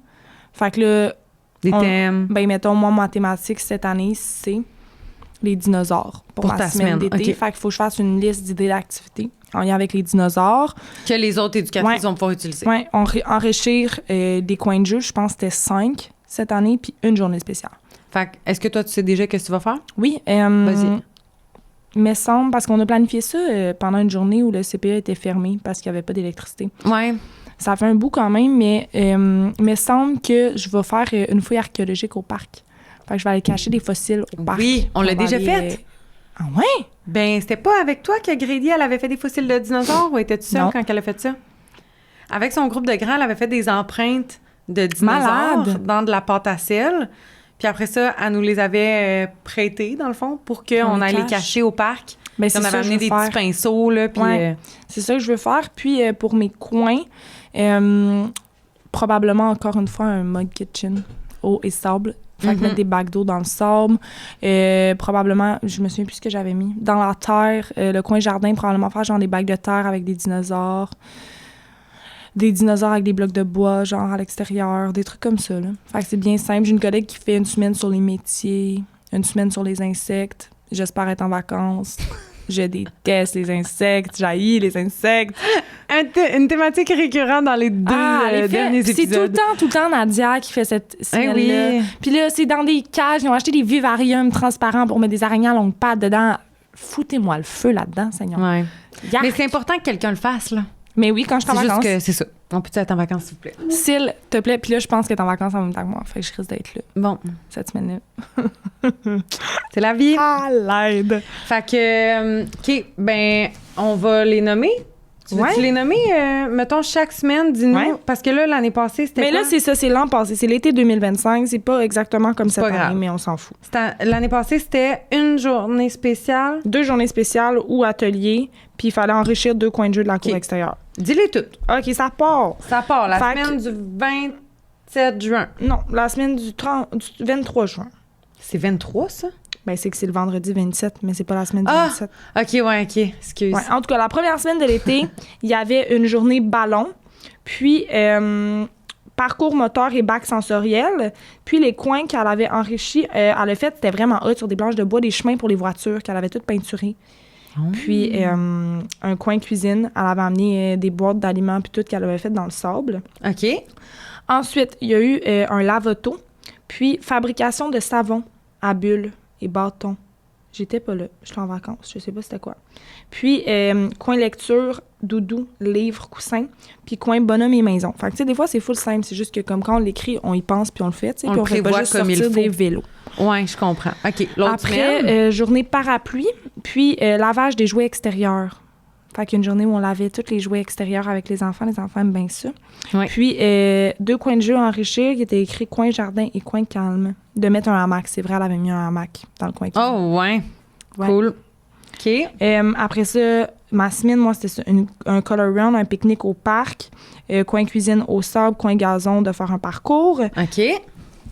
Fait que là... Des thèmes. Ben, mettons, moi, mathématiques, cette année, c'est les dinosaures pour ma ta semaine d'été. Okay. Fait qu'il faut que je fasse une liste d'idées d'activités en lien avec les dinosaures. Que les autres éducatrices vont pouvoir utiliser. Oui, enrichir des coins de jeu. Je pense que c'était 5 cette année, puis une journée spéciale. Fait que, est-ce que toi, tu sais déjà qu'est-ce que tu vas faire? Oui. Vas-y. Mais semble, parce qu'on a planifié ça pendant une journée où le CPE était fermé parce qu'il n'y avait pas d'électricité. Ouais. Ça fait un bout quand même, mais semble que je vais faire une fouille archéologique au parc. Fait que je vais aller cacher des fossiles au parc. Oui, on l'a déjà fait. Ah ouais? Ben, c'était pas avec toi que Grady, elle avait fait des fossiles de dinosaures ou étais-tu seule quand elle a fait ça? Avec son groupe de grands, elle avait fait des empreintes de dinosaures dans de la pâte à sel. Puis après ça, elle nous les avait prêtées, dans le fond, pour qu'on aille les cacher au parc. Ben, on avait amené des petits pinceaux, là, puis... c'est ça que je veux faire. Puis pour mes coins, probablement encore une fois un mug kitchen, eau et sable. Fait que mettre des bacs d'eau dans le sable. Probablement, je me souviens plus ce que j'avais mis. Dans la terre, le coin jardin, probablement faire genre des bacs de terre avec des dinosaures. Des dinosaures avec des blocs de bois, genre à l'extérieur, des trucs comme ça, là. Fait que c'est bien simple. J'ai une collègue qui fait une semaine sur les métiers, une semaine sur les insectes. J'espère être en vacances. Je déteste les insectes, j'haïs les insectes. Une thématique récurrente dans les deux derniers épisodes. C'est tout le temps Nadia qui fait cette semaine-là. Oui. Puis là, c'est dans des cages. Ils ont acheté des vivariums transparents pour mettre des araignées à longue patte dedans. Foutez-moi le feu là-dedans, Seigneur. Ouais. Mais c'est important que quelqu'un le fasse, là. Mais oui, quand je suis en vacances. C'est juste que c'est ça. On peut être en vacances, s'il vous plaît? S'il te plaît. Puis là, je pense que t'es en vacances en même temps que moi. Fait que je risque d'être là. Bon. Cette semaine-là. C'est la vie. À l'aide. Fait que, OK, ben, on va les nommer. Tu veux-tu les nommer? Mettons, chaque semaine, dis-nous. Parce que là, l'année passée, c'était Mais là, c'est ça, c'est l'an passé. C'est l'été 2025. C'est pas exactement comme cette année, mais on s'en fout. L'année passée, c'était une journée spéciale. 2 journées spéciales ou ateliers. Puis il fallait enrichir 2 coins de jeu de la cour extérieure. Dis-les toutes. OK, ça part. Ça part. La semaine du 27 juin. Non, la semaine du 23 juin. C'est 23, ça? Ben, c'est que c'est le vendredi 27, mais c'est pas la semaine du 27. OK, excuse. Ouais, en tout cas, la première semaine de l'été, il y avait une journée ballon, puis parcours moteur et bac sensoriel, puis les coins qu'elle avait enrichis, elle a fait, c'était vraiment hot, sur des planches de bois, des chemins pour les voitures qu'elle avait toutes peinturées. Puis un coin cuisine, elle avait amené des boîtes d'aliments puis tout qu'elle avait fait dans le sable. OK. Ensuite, il y a eu un lavoto, puis fabrication de savon à bulles et bâtons. J'étais pas là, j'étais en vacances, je sais pas c'était quoi. Puis coin lecture, doudou, livre, coussin, puis coin bonhomme et maison. Fait que tu sais, des fois c'est full simple, c'est juste que comme quand on l'écrit, on y pense puis on le fait, tu sais, puis on fait pas juste sortir des vélos. Ouais, je comprends. OK, l'autre après, journée parapluie, puis lavage des jouets extérieurs. Fait qu'une journée où on lavait tous les jouets extérieurs avec les enfants aiment bien ça. Ouais. Puis 2 coins de jeu à enrichir qui étaient écrits coin jardin et coin calme. De mettre un hamac, c'est vrai, elle avait mis un hamac dans le coin calme. Oh, ouais. Cool. OK. Après ça, ma semaine, moi, c'était ça, un color run, un pique-nique au parc, coin cuisine au sable, coin gazon, de faire un parcours. OK.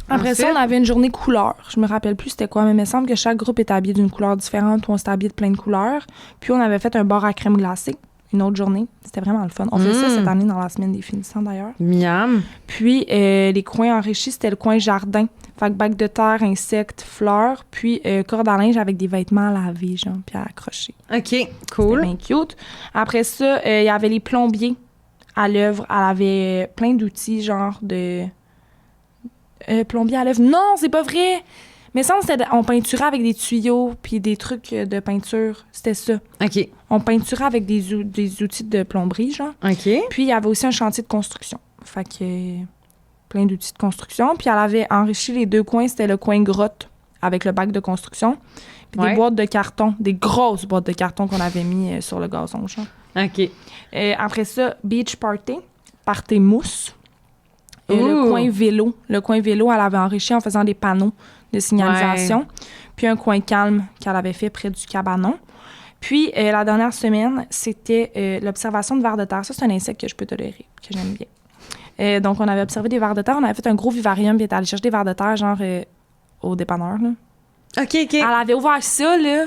Après ça, on avait une journée couleur. Je me rappelle plus c'était quoi, mais il me semble que chaque groupe était habillé d'une couleur différente ou on s'était habillé de plein de couleurs. Puis on avait fait un bar à crème glacée. une autre journée. C'était vraiment le fun. On fait ça cette année dans la semaine des finissants, d'ailleurs. Miam. Puis, les coins enrichis, c'était le coin jardin. Fait que bac de terre, insectes, fleurs. Puis, corde à linge avec des vêtements à laver, genre, puis à accrocher. OK, cool. C'était bien cute. Après ça, il y avait les plombiers à l'œuvre. Elle avait plein d'outils, genre de... plombier à l'œuvre. Non, c'est pas vrai! Mais ça, on peinturait avec des tuyaux puis des trucs de peinture. C'était ça. OK. On peinturait avec des outils de plomberie, genre. OK. Puis, il y avait aussi un chantier de construction. Fait que plein d'outils de construction. Puis, elle avait enrichi les 2 coins. C'était le coin grotte avec le bac de construction. Puis des boîtes de carton, des grosses boîtes de carton qu'on avait mis sur le gazon, genre. OK. Après ça, beach party mousse. Le coin vélo. Le coin vélo, elle avait enrichi en faisant des panneaux de signalisation. Ouais. Puis un coin calme qu'elle avait fait près du cabanon. Puis la dernière semaine, c'était l'observation de vers de terre. Ça, c'est un insecte que je peux tolérer, que j'aime bien. Donc, on avait observé des vers de terre. On avait fait un gros vivarium, puis elle était allée chercher des vers de terre, genre au dépanneur. Là. OK. Elle avait ouvert ça, là.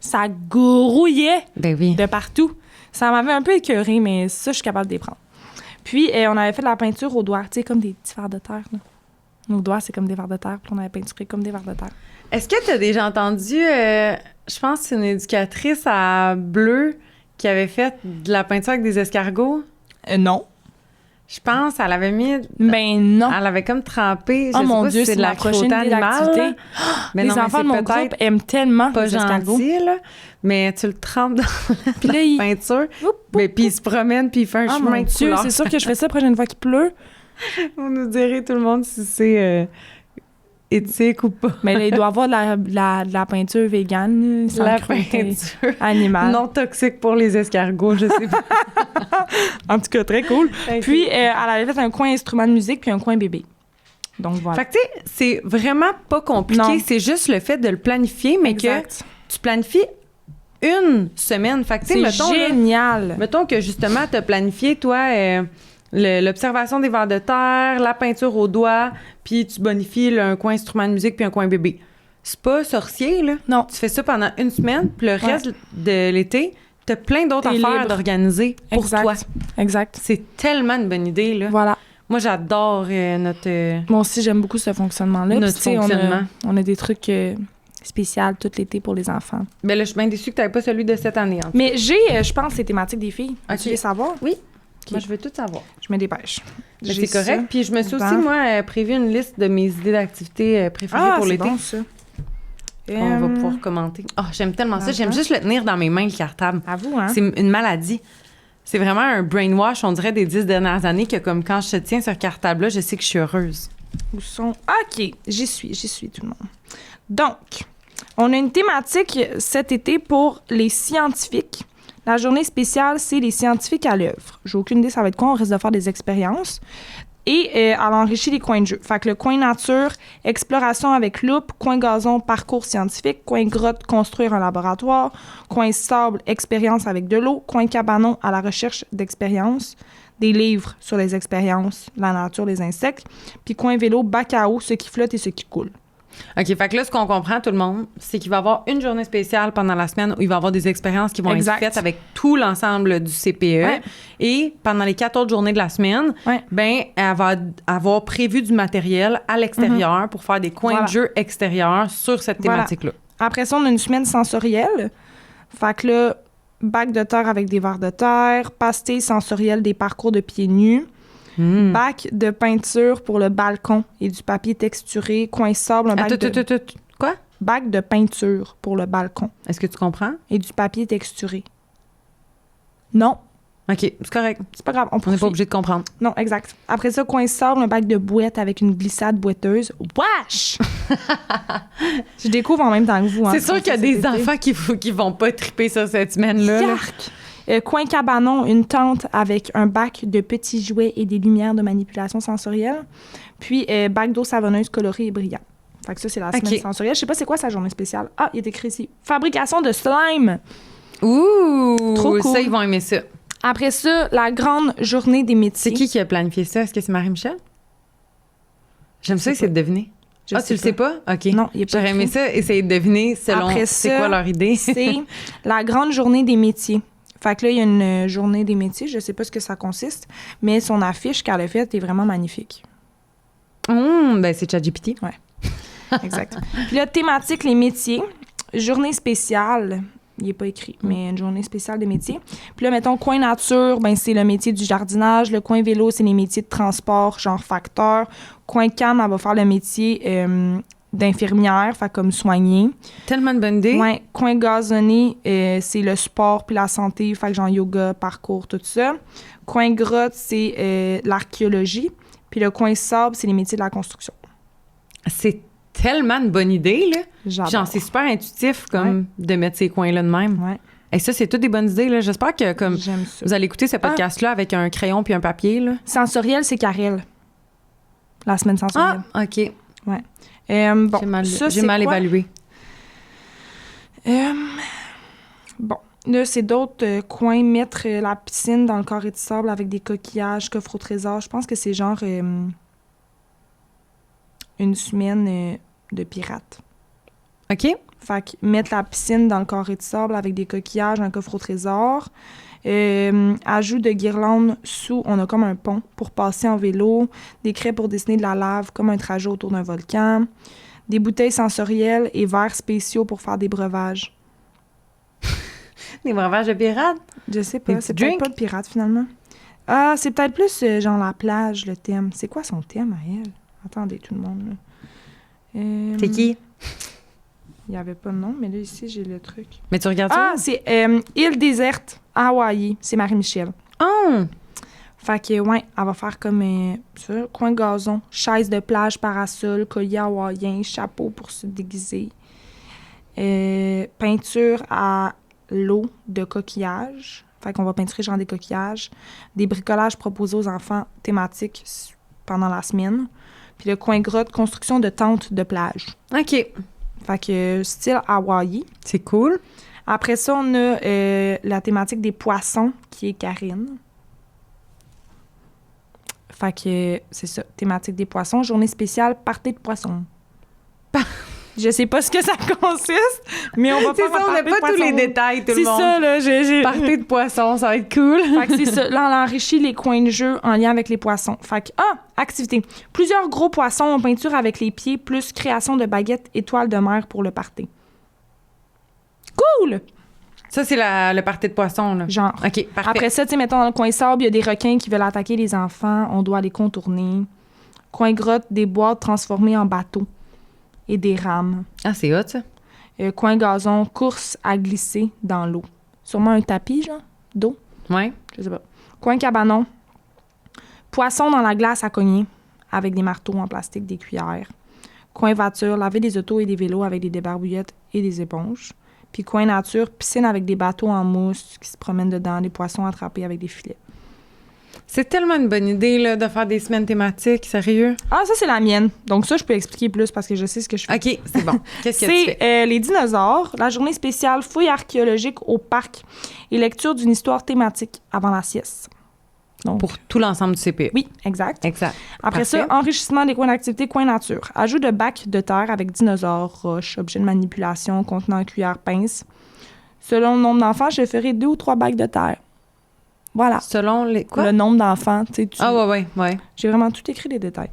Ça grouillait de partout. Ça m'avait un peu écœurée, mais ça, je suis capable de les prendre. Puis, on avait fait de la peinture aux doigts, tu sais, comme des petits vers de terre. Là. Nos doigts, c'est comme des vers de terre, puis on avait peinturé comme des vers de terre. Est-ce que tu as déjà entendu, je pense que c'est une éducatrice à Bleu qui avait fait de la peinture avec des escargots? Non. Je pense qu'elle avait mis... Ben non. Elle avait comme trempé, je sais mon pas Dieu, si c'est de la prochaine animale. Mais les enfants de mon groupe aiment tellement pas les escargots. Gentil, là, mais tu le trempes dans la peinture, puis il se promène, puis il fait un chemin de couleur. C'est sûr que je fais ça la prochaine fois qu'il pleut. Vous nous direz, tout le monde, si c'est éthique ou pas. Mais là, il doit y avoir de la peinture végane. La peinture animale. Non toxique pour les escargots, je sais pas. En tout cas, très cool. Puis, elle avait fait un coin instrument de musique puis un coin bébé. Donc, voilà. Fait que, tu sais, c'est vraiment pas compliqué. Non. C'est juste le fait de le planifier, mais exact. Que tu planifies une semaine. Fait que, tu sais, mettons... génial! Là, mettons que, justement, tu as planifié, toi... l'observation des vers de terre, la peinture aux doigts, puis tu bonifies un coin instrument de musique puis un coin bébé. C'est pas sorcier, là. Non. Tu fais ça pendant une semaine, puis le reste de l'été, t'as plein d'autres affaires d'organiser pour toi. Exact. C'est tellement une bonne idée, là. Voilà. Moi, j'adore notre... Moi aussi, j'aime beaucoup ce fonctionnement-là. Notre fonctionnement. On a des trucs... spécial tout l'été pour les enfants. Ben là, je suis bien déçue que tu n'avais pas celui de cette année. En fait. Mais j'ai, je pense, les thématiques des filles. Okay. Tu veux savoir? Oui. Okay. Moi, je veux tout savoir. Je me dépêche. Ben, c'est correct. Puis je me suis aussi, moi, prévu une liste de mes idées d'activités préférées pour l'été. Bon, ça. On va pouvoir commenter. Oh, j'aime tellement ça. J'aime juste le tenir dans mes mains, le cartable. À vous, hein? C'est une maladie. C'est vraiment un brainwash, on dirait, des 10 dernières années que comme quand je te tiens ce cartable-là, je sais que je suis heureuse. Où sont... OK, j'y suis, tout le monde. Donc, on a une thématique cet été pour les scientifiques. La journée spéciale, c'est les scientifiques à l'œuvre. J'ai aucune idée ça va être quoi, on risque de faire des expériences. Et elle enrichit les coins de jeu. Fait que le coin nature, exploration avec loupe, coin gazon, parcours scientifique, coin grotte, construire un laboratoire, coin sable, expérience avec de l'eau, coin cabanon, à la recherche d'expériences, des livres sur les expériences, la nature, les insectes, puis coin vélo, bac à eau, ce qui flotte et ce qui coule. OK, fait que là, ce qu'on comprend, tout le monde, c'est qu'il va y avoir une journée spéciale pendant la semaine où il va y avoir des expériences qui vont être faites avec tout l'ensemble du CPE. Ouais. Et pendant les 4 autres journées de la semaine, ben, elle va avoir prévu du matériel à l'extérieur pour faire des coins de jeu extérieurs sur cette thématique-là. Après ça, on a une semaine sensorielle. Fait que là, bac de terre avec des vers de terre, pastilles sensorielles des parcours de pieds nus. Bac de peinture pour le balcon et du papier texturé, coin sable, un bac Quoi? Bac de peinture pour le balcon. Est-ce que tu comprends? Et du papier texturé. Non. OK, c'est correct. C'est pas grave. On n'est pas obligé de comprendre. Non, exact. Après ça, coin sable, un bac de boîte avec une glissade boiteuse. Wesh! Je découvre en même temps que vous. C'est sûr qu'il y a des enfants qui vont pas triper ça cette semaine-là. Yark! Coin cabanon, une tente avec un bac de petits jouets et des lumières de manipulation sensorielle. Puis, bac d'eau savonneuse colorée et brillant. Fait que ça, c'est la semaine sensorielle. Je sais pas c'est quoi sa journée spéciale. Ah, il est écrit ici. Fabrication de slime. Ouh! Trop cool. Ça, ils vont aimer ça. Après ça, la grande journée des métiers. C'est qui a planifié ça? Est-ce que c'est Marie-Michel? J'aime ça essayer de deviner. Tu le sais pas? OK. Non, il est pas. J'aurais aimé ça, essayer de deviner selon c'est quoi leur idée. C'est la grande journée des métiers. Fait que là, il y a une journée des métiers. Je sais pas ce que ça consiste, mais son affiche qu'elle a faite est vraiment magnifique. Ben c'est ChatGPT. Ouais, exact. Puis là, thématique, les métiers. Journée spéciale. Il n'est pas écrit, mais une journée spéciale des métiers. Puis là, mettons, coin nature, ben c'est le métier du jardinage. Le coin vélo, c'est les métiers de transport, genre facteur. Coin cam, elle va faire le métier d'infirmière, fait comme soigner. Tellement de bonne idée. Ouais. Coin gazonné, c'est le sport puis la santé, fait que genre yoga, parcours, tout ça. Coin grotte, c'est l'archéologie. Puis le coin sable, c'est les métiers de la construction. C'est tellement une bonne idée, là. J'adore. Genre, c'est super intuitif, comme, de mettre ces coins-là de même. Ouais. Et ça, c'est toutes des bonnes idées, là. J'espère que, comme, J'aime ça. vous allez écouter ce podcast-là avec un crayon puis un papier, là. Sensoriel, c'est Karel. La semaine sensorielle. Ah, OK. Ouais. Bon, j'ai mal évalué. Bon, là, c'est d'autres coins. Mettre la piscine dans le carré de sable avec des coquillages, coffre au trésor. Je pense que c'est genre une semaine de pirates. OK. Fait que mettre la piscine dans le carré de sable avec des coquillages, un coffre au trésor. Ajout de guirlandes sous, on a comme un pont pour passer en vélo. Des craies pour dessiner de la lave comme un trajet autour d'un volcan. Des bouteilles sensorielles et verres spéciaux pour faire des breuvages. Des breuvages de pirates? Je sais pas, Des c'est petits peut-être drinks? pas de pirate finalement. Ah, c'est peut-être plus genre la plage, le thème. C'est quoi son thème à elle? Attendez, tout le monde, là. C'est qui? Il n'y avait pas de nom, mais là, ici, j'ai le truc. Mais tu regardes Ah, ça? c'est Île déserte, Hawaï. C'est Marie-Michel. Oh! Fait que, ouais, elle va faire comme ça, coin gazon, chaise de plage, parasol, collier hawaïen, chapeau pour se déguiser. Peinture à l'eau de coquillages. Fait qu'on va peinturer genre des coquillages. Des bricolages proposés aux enfants thématiques pendant la semaine. Puis le coin grotte, construction de tentes de plage. OK. Fait que style Hawaï. C'est cool. Après ça, on a la thématique des poissons, qui est Karine. Fait que c'est ça, thématique des poissons. Journée spéciale, party de poissons. Je sais pas ce que ça consiste, mais on va C'est faire ça, on n'a pas tous les détails, tout le monde. C'est ça, là. j'ai Party de poisson, ça va être cool. Fait que c'est ça. Là, on enrichit les coins de jeu en lien avec les poissons. Fait que, activité. Plusieurs gros poissons en peinture avec les pieds, plus création de baguettes étoiles de mer pour le party. Cool! Ça, c'est le party de poisson, là. Genre. OK, parfait. Après ça, tu sais, mettons, dans le coin sable, il y a des requins qui veulent attaquer les enfants. On doit les contourner. Coin grotte, des boîtes transformées en bateaux et des rames. Ah, c'est hot, ça. Coin gazon, course à glisser dans l'eau. Sûrement un tapis, genre, d'eau. Ouais. Je sais pas. Coin cabanon. Poisson dans la glace à cogner avec des marteaux en plastique, des cuillères. Coin voiture, laver des autos et des vélos avec des débarbouillettes et des éponges. Puis coin nature, piscine avec des bateaux en mousse qui se promènent dedans, des poissons attrapés avec des filets. C'est tellement une bonne idée, là, de faire des semaines thématiques, sérieux. Ah, ça, c'est la mienne. Donc ça, je peux expliquer plus parce que je sais ce que je fais. OK, c'est bon. Qu'est-ce que tu fais? C'est les dinosaures, la journée spéciale fouille archéologique au parc et lecture d'une histoire thématique avant la sieste. Donc, Pour tout l'ensemble du CPE. oui, exact. Exact. Après Parfait. ça, enrichissement des coins d'activité, coins nature. Ajout de bacs de terre avec dinosaures, roches, objets de manipulation, contenant cuillère, pince. Selon le nombre d'enfants, je ferai 2 ou 3 bacs de terre. Voilà. Selon les... Quoi? Le nombre d'enfants, tu sais. Ah, ouais. J'ai vraiment tout écrit les détails.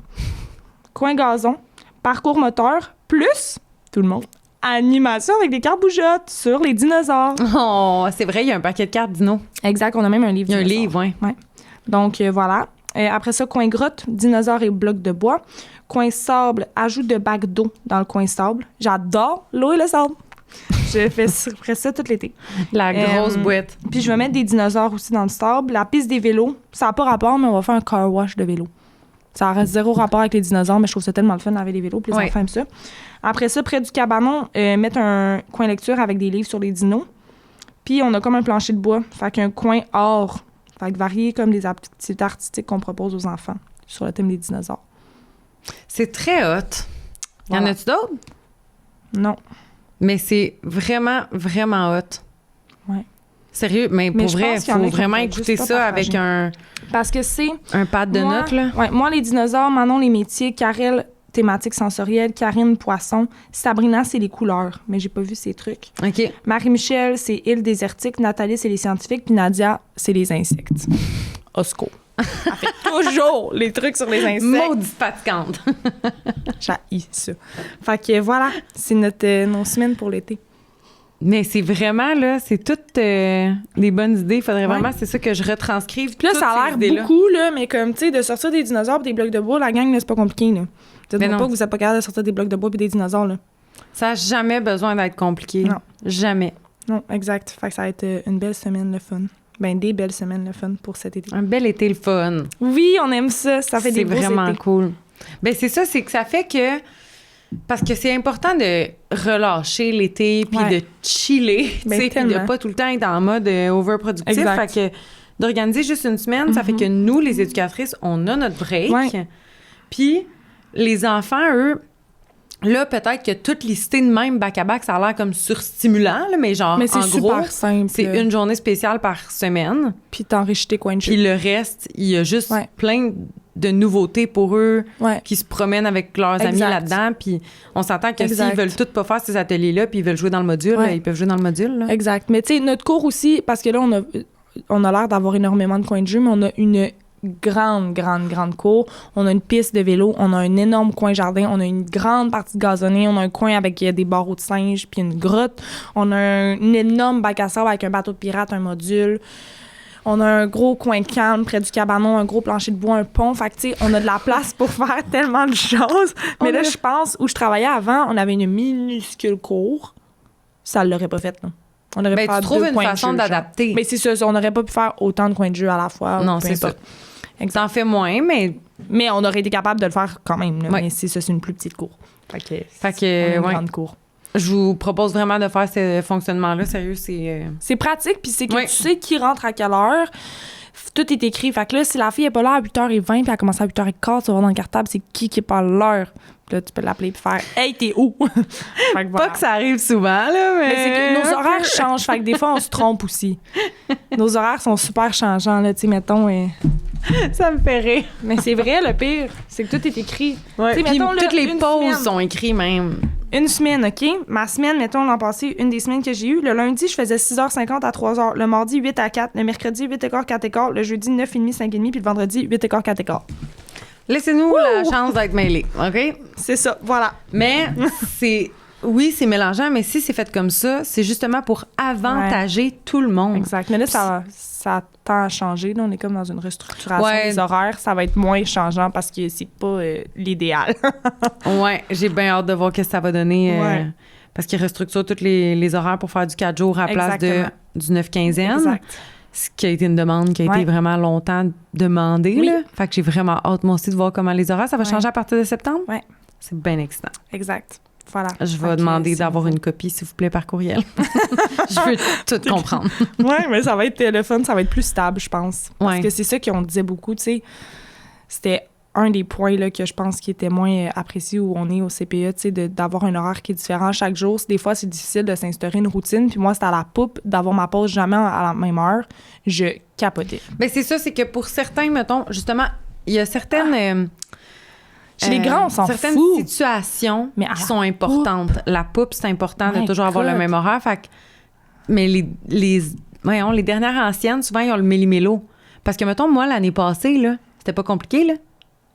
Coin gazon, parcours moteur, plus, tout le monde, animation avec des cartes bougeottes sur les dinosaures. Oh, c'est vrai, il y a un paquet de cartes dino. Exact, on a même un livre. Il y a un dinosaure. livre, oui. Donc, voilà. Après ça, coin grotte, dinosaures et blocs de bois. Coin sable, ajout de bacs d'eau dans le coin sable. J'adore l'eau et le sable. Je ferai ça tout l'été. La grosse boîte. Puis je vais mettre des dinosaures aussi dans le sable. La piste des vélos, ça n'a pas rapport, mais on va faire un car wash de vélo. Ça reste 0 rapport avec les dinosaures, mais je trouve ça tellement le fun avec les vélos, puis les enfants aiment ça. Après ça, près du cabanon, mettre un coin lecture avec des livres sur les dinos. Puis on a comme un plancher de bois, fait qu'un coin or. Fait que varié comme des activités artistiques qu'on propose aux enfants sur le thème des dinosaures. C'est très hot. Y en Voilà. a-tu d'autres? Non. Mais c'est vraiment, vraiment hot. Ouais. Sérieux, mais pour je vrai, pense il qu'il y en a faut qui vraiment vont écouter juste ça pas avec Parce que c'est... un pad de moi, notes, là. Ouais, moi, les dinosaures, Manon, les métiers, Karel, thématique sensorielle. Karine, poisson. Sabrina, c'est les couleurs, mais j'ai pas vu ces trucs. OK. Marie-Michel, c'est île désertique. Nathalie, c'est les scientifiques. Puis Nadia, c'est les insectes. Osco. Elle fait toujours les trucs sur les insectes. Maudite fatigante. J'haïs ça. Fait que voilà, c'est nos semaines pour l'été. Mais c'est vraiment, là, c'est toutes des bonnes idées. Il faudrait vraiment, c'est ça que je retranscrive. Puis là, ça a l'air beaucoup, là, mais comme, tu sais, de sortir des dinosaures et des blocs de bois, la gang, là, c'est pas compliqué, là. Dites-moi pas que vous n'êtes pas capable de sortir des blocs de bois et des dinosaures, là. Ça n'a jamais besoin d'être compliqué. Non. Jamais. Non, exact. Fait que ça va être une belle semaine, le fun. Ben, des belles semaines, le fun, pour cet été. Un bel été, le fun. Oui, on aime ça. Ça fait des beaux étés. C'est vraiment cool. Ben, c'est ça, c'est que ça fait que... Parce que c'est important de relâcher l'été, puis de chiller, tu sais, puis de pas tout le temps être en mode overproductif. Exact. Fait que d'organiser juste une semaine, ça fait que nous, les éducatrices, on a notre break. Ouais. Puis les enfants, eux... Là, peut-être que toute listé de même back-à-back, ça a l'air comme surstimulant, là, mais genre, en gros, c'est une journée spéciale par semaine. Puis t'enrichis tes coins de jeu. Puis le reste, il y a juste plein de nouveautés pour eux qui se promènent avec leurs amis là-dedans. Puis on s'entend que s'ils veulent tous pas faire ces ateliers-là, puis ils veulent jouer dans le module, là, ils peuvent jouer dans le module. Là. Exact. Mais tu sais, notre cours aussi, parce que là, on a l'air d'avoir énormément de coins de jeu, mais on a une grande cour. On a une piste de vélo, on a un énorme coin jardin, on a une grande partie de gazonné, on a un coin avec des barreaux de singe puis une grotte. On a un énorme bac à sable avec un bateau de pirate, un module. On a un gros coin calme près du cabanon, un gros plancher de bois, un pont. Fait que, tu sais, on a de la place pour faire tellement de choses. Mais là, je pense, où je travaillais avant, on avait une minuscule cour. Ça l'aurait pas fait, là. On aurait pu faire tu trouves une façon d'adapter. Mais c'est ça, on n'aurait pas pu faire autant de coins de jeu à la fois. Non, c'est ça. T'en fais moins, mais... Mais on aurait été capable de le faire quand même. Là. Mais c'est ça, c'est une plus petite cour. Fait que une grande cour. Je vous propose vraiment de faire ce fonctionnement-là. Sérieux, c'est... C'est pratique, puis c'est que tu sais qui rentre à quelle heure. Tout est écrit. Fait que là, si la fille est pas là à 8h20 puis elle commence à 8h15, tu vas voir dans le cartable, c'est qui est pas à l'heure. Puis là, tu peux l'appeler puis faire « Hey, t'es où? » Fait que pas que ça arrive souvent, là, mais c'est que nos horaires changent. Fait que des fois, on se trompe aussi. Nos horaires sont super changeants, là. Tu sais, mettons... Ça me fait rire. Mais c'est vrai, le pire, c'est que tout est écrit. Ouais. Puis mettons, toutes les pauses sont écrites même. Une semaine, OK? Ma semaine, mettons, l'an passé, une des semaines que j'ai eues, le lundi, je faisais 6h50 à 3h. Le mardi, 8 à 4. Le mercredi, 8h15, 4h15. Le jeudi, 9h30, 5h30. Puis le vendredi, 8h15, 4h15. Laissez-nous la chance d'être mêlés, OK? C'est ça, voilà. Mais c'est... Oui, c'est mélangeant, mais si c'est fait comme ça, c'est justement pour avantager tout le monde. Exact. Mais là, ça tend à changer. Là, on est comme dans une restructuration des horaires. Ça va être moins changeant parce que c'est pas l'idéal. Ouais, j'ai bien hâte de voir ce que ça va donner. Parce qu'ils restructurent tous les horaires pour faire du 4 jours à la place du 9-15e. Exact. Ce qui a été une demande qui a été vraiment longtemps demandée. Oui. Là. Fait que j'ai vraiment hâte, moi aussi, de voir comment les horaires, ça va changer à partir de septembre. Oui. C'est bien excitant. Exact. Voilà. Je vais demander d'avoir une copie, s'il vous plaît, par courriel. Je veux tout comprendre. Oui, mais ça va être le fun, ça va être plus stable, je pense. Parce que c'est ça qu'on disait beaucoup, tu sais. C'était un des points là, que je pense qui était moins apprécié où on est au CPE, tu sais, d'avoir un horaire qui est différent chaque jour. Des fois, c'est difficile de s'instaurer une routine. Puis moi, c'était à la poupe d'avoir ma pause jamais à la même heure. Je capotais. Bien, c'est ça, c'est que pour certains, mettons, justement, il y a certaines... Chez les grands, on s'en fout. Certaines situations qui sont importantes. La poupe, c'est important de toujours avoir le même horaire. Fait que, mais les dernières anciennes, souvent, ils ont le méli-mélo. Parce que, mettons, moi, l'année passée, là, c'était pas compliqué, là.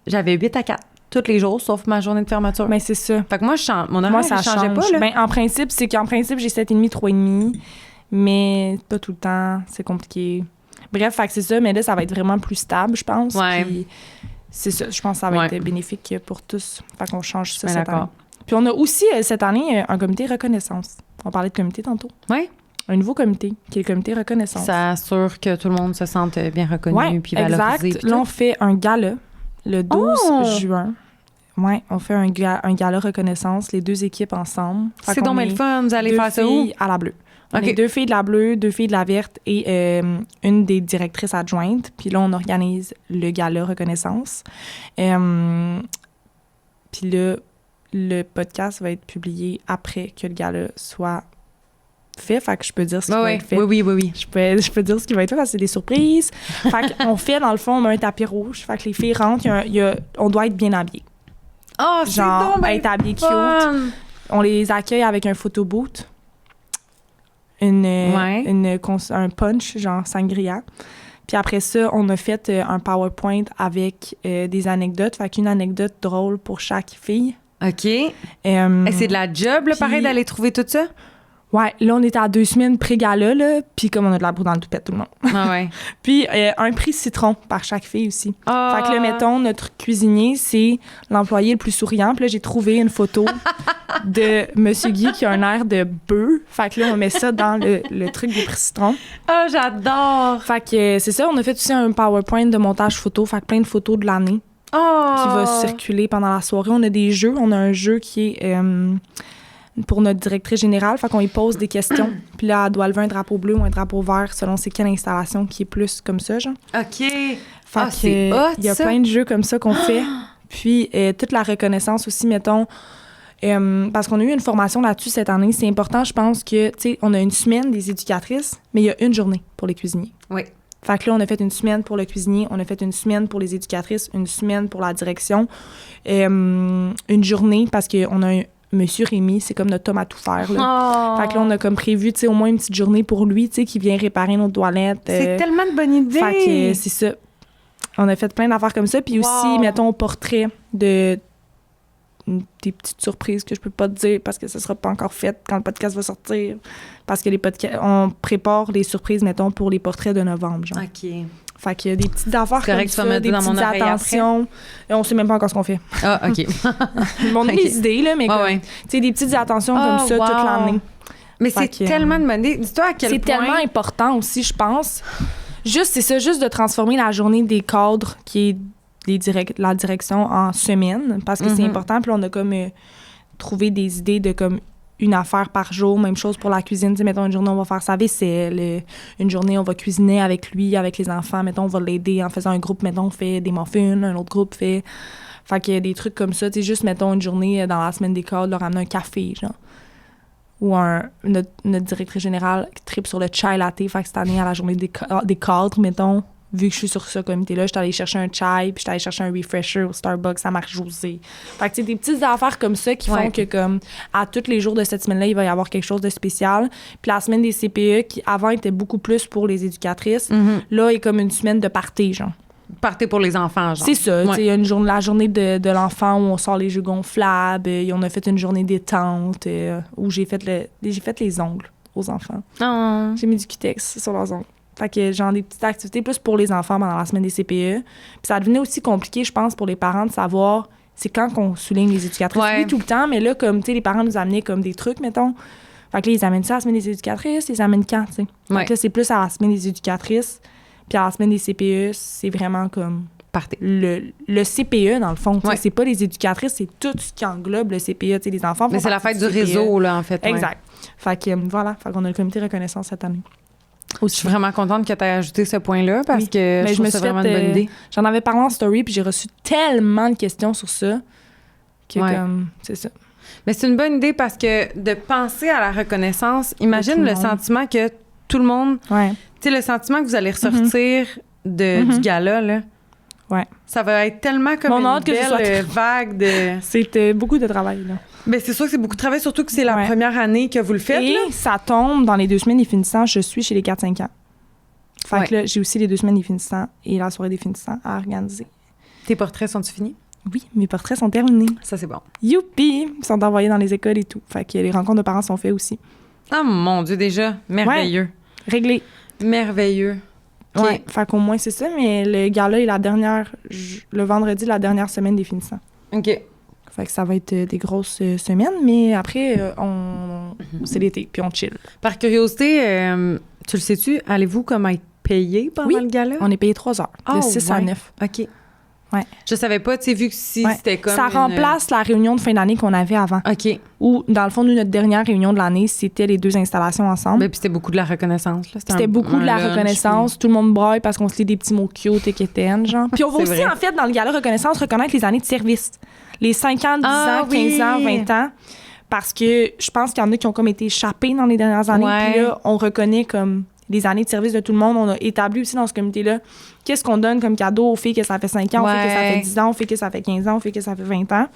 J'avais 8 à 4 tous les jours, sauf ma journée de fermeture. Mais c'est ça. Fait que moi, mon horaire, ça changeait pas, là. Ben, en principe, c'est qu'en principe, j'ai 7,5, 3,5. Mais pas tout le temps. C'est compliqué. Bref, fait que c'est ça. Mais là, ça va être vraiment plus stable, je pense. Ouais. Puis, c'est ça, je pense que ça va être bénéfique pour tous. Fait qu'on change ça cette année. Puis on a aussi, cette année, un comité reconnaissance. On parlait de comité tantôt. Oui. Un nouveau comité, qui est le comité reconnaissance. Ça assure que tout le monde se sente bien reconnu puis valorisé. Exact. Là, on fait un gala le 12 juin. Oui, on fait un gala reconnaissance, les deux équipes ensemble. C'est donc bien le fun, vous allez faire ça où? À la bleue. On est 2 filles de la bleue, 2 filles de la verte et une des directrices adjointes. Puis là, on organise le gala reconnaissance. Puis là, le podcast va être publié après que le gala soit fait. Fait que je peux dire ce qui va être fait. Oui. Je peux dire ce qui va être fait parce que c'est des surprises. Fait qu'on fait, dans le fond, on a un tapis rouge. Fait que les filles rentrent, on doit être bien habillées. Oh, c'est genre, donc être habillé fun. cute. On les accueille avec un photo boot. Un punch, genre sangria. Puis après ça, on a fait un PowerPoint avec des anecdotes. Fait qu'une anecdote drôle pour chaque fille. OK. Et c'est de la job, là, pareil, d'aller trouver tout ça? Ouais, là, on était à 2 semaines pré-gala, là, puis comme on a de la boue dans le toupette, tout le monde. Ah ouais. Puis un prix citron par chaque fille aussi. Oh. Fait que là, mettons, notre cuisinier, c'est l'employé le plus souriant. Puis là, j'ai trouvé une photo de Monsieur Guy qui a un air de bœuf. Fait que là, on met ça dans le truc des prix citron. Oh, j'adore! Fait que c'est ça, on a fait aussi un PowerPoint de montage photo. Fait que plein de photos de l'année qui va circuler pendant la soirée. On a des jeux. On a un jeu qui est... pour notre directrice générale, fait qu'on lui pose des questions. Puis là, elle doit lever un drapeau bleu ou un drapeau vert selon c'est quelle installation qui est plus comme ça, genre. OK. Fait c'est hot, il y a ça. plein de jeux comme ça qu'on fait. Puis toute la reconnaissance aussi, mettons, parce qu'on a eu une formation là-dessus cette année. C'est important, je pense que, tu sais, on a une semaine des éducatrices, mais il y a une journée pour les cuisiniers. Oui. Fait que là, on a fait une semaine pour le cuisinier, on a fait une semaine pour les éducatrices, une semaine pour la direction, une journée parce qu'on a Monsieur Rémy, c'est comme notre homme à tout faire. Là. Oh. Fait que là, on a comme prévu, tu sais, au moins une petite journée pour lui, tu sais, qui vient réparer nos toilettes. C'est tellement de bonne idée! Fait que c'est ça. On a fait plein d'affaires comme ça. Puis aussi, mettons, portrait de des petites surprises que je peux pas te dire parce que ça sera pas encore fait quand le podcast va sortir. Parce que on prépare les surprises, mettons, pour les portraits de novembre, genre. OK. Fait qu'il y a des petites affaires comme ça, des petites attentions. Et on sait même pas encore ce qu'on fait. Ah, OK. On a des idées, là, mais ouais. tu sais, des petites attentions comme ça toute l'année. Mais c'est tellement de bonne idée. Dis-toi à quel point... C'est tellement important aussi, je pense. C'est ça, juste de transformer la journée des cadres qui est la direction en semaine, parce que c'est important. Puis là, on a comme trouvé des idées de comme une affaire par jour, même chose pour la cuisine. Tu sais, mettons, une journée, on va faire sa vaisselle. Une journée, on va cuisiner avec lui, avec les enfants. Mettons, on va l'aider en faisant un groupe. Mettons, on fait des muffins. Un autre groupe fait... Fait qu'il y a des trucs comme ça. Tu sais, juste, mettons, une journée dans la semaine des cadres, leur amener un café, genre. Ou notre directrice générale qui tripe sur le chai latte. Fait que cette année, à la journée des cadres, mettons, vu que je suis sur ce comité-là, je suis allée chercher un chai, puis je suis allée chercher un refresher au Starbucks à Marie-Josée. Fait que, tu sais, des petites affaires comme ça qui font que, comme, à tous les jours de cette semaine-là, il va y avoir quelque chose de spécial. Puis la semaine des CPE, qui avant était beaucoup plus pour les éducatrices, là, est comme une semaine de party, genre. Party pour les enfants, genre. C'est ça. Ouais. Il y a la journée de l'enfant où on sort les jeux gonflables. On a fait une journée détente où j'ai fait les ongles aux enfants. Oh. J'ai mis du cutex sur leurs ongles. Fait que genre des petites activités plus pour les enfants pendant la semaine des CPE. Puis ça devenait aussi compliqué, je pense, pour les parents de savoir c'est quand qu'on souligne les éducatrices. Oui, tout le temps, mais là, comme, tu sais, les parents nous amenaient comme des trucs, mettons. Fait que là, ils amènent ça à la semaine des éducatrices, ils les amènent quand, tu sais. Fait que là, c'est plus à la semaine des éducatrices. Puis à la semaine des CPE, c'est vraiment comme... Party. Le CPE, dans le fond. C'est pas les éducatrices, c'est tout ce qui englobe le CPE. Tu sais, les enfants... Mais c'est la fête du réseau, là, en fait. Exact. Fait que voilà. Fait qu'on a le comité reconnaissance cette année. Aussi. Je suis vraiment contente que tu aies ajouté ce point-là parce que je trouve ça vraiment une bonne idée. J'en avais parlé en story puis j'ai reçu tellement de questions sur ça que comme c'est ça. Mais c'est une bonne idée parce que de penser à la reconnaissance, imagine le sentiment que tout le monde... Tu sais, le sentiment que vous allez ressortir du gala, là. Ouais. Ça va être tellement comme une belle vague de... C'était beaucoup de travail, là. Bien, c'est sûr que c'est beaucoup de travail, surtout que c'est la première année que vous le faites. Et là. ça tombe dans les 2 semaines des finissants. Je suis chez les 4-5 ans. Fait que là, j'ai aussi les 2 semaines des finissants et la soirée des finissants à organiser. Tes portraits sont-ils finis? Oui, mes portraits sont terminés. Ça, c'est bon. Youpi! Ils sont envoyés dans les écoles et tout. Fait que les rencontres de parents sont faites aussi. Ah, mon Dieu, déjà. Merveilleux. Ouais. Réglé. Merveilleux. Okay. Ouais, fait qu'au moins, c'est ça. Mais le gala est le vendredi, la dernière semaine des finissants. OK. Fait que ça va être des grosses semaines, mais après, c'est l'été, puis on chill. Par curiosité, tu le sais-tu, allez-vous comme être payé pendant le gala? On est payé 3 heures, de 6 à 9. OK. Ouais. Je savais pas, tu sais, vu que c'était comme ça remplace la réunion de fin d'année qu'on avait avant. OK. Où, dans le fond, notre dernière réunion de l'année, c'était les 2 installations ensemble. Ben, puis c'était beaucoup de la reconnaissance. Là. C'était beaucoup de la reconnaissance. Puis... Tout le monde braille parce qu'on se lit des petits mots cute et quétaines, genre. Puis on va aussi, en fait, dans le gala reconnaissance, reconnaître les années de service. Les 5 ans, 10 ans, 15 ans, 20 ans. Parce que je pense qu'il y en a qui ont comme été échappés dans les dernières années. Puis là, on reconnaît comme les années de service de tout le monde. On a établi aussi dans ce comité-là qu'est-ce qu'on donne comme cadeau aux filles que ça fait 5 ans, aux filles que ça fait 10 ans, aux filles que ça fait 15 ans, aux filles que ça fait 20 ans.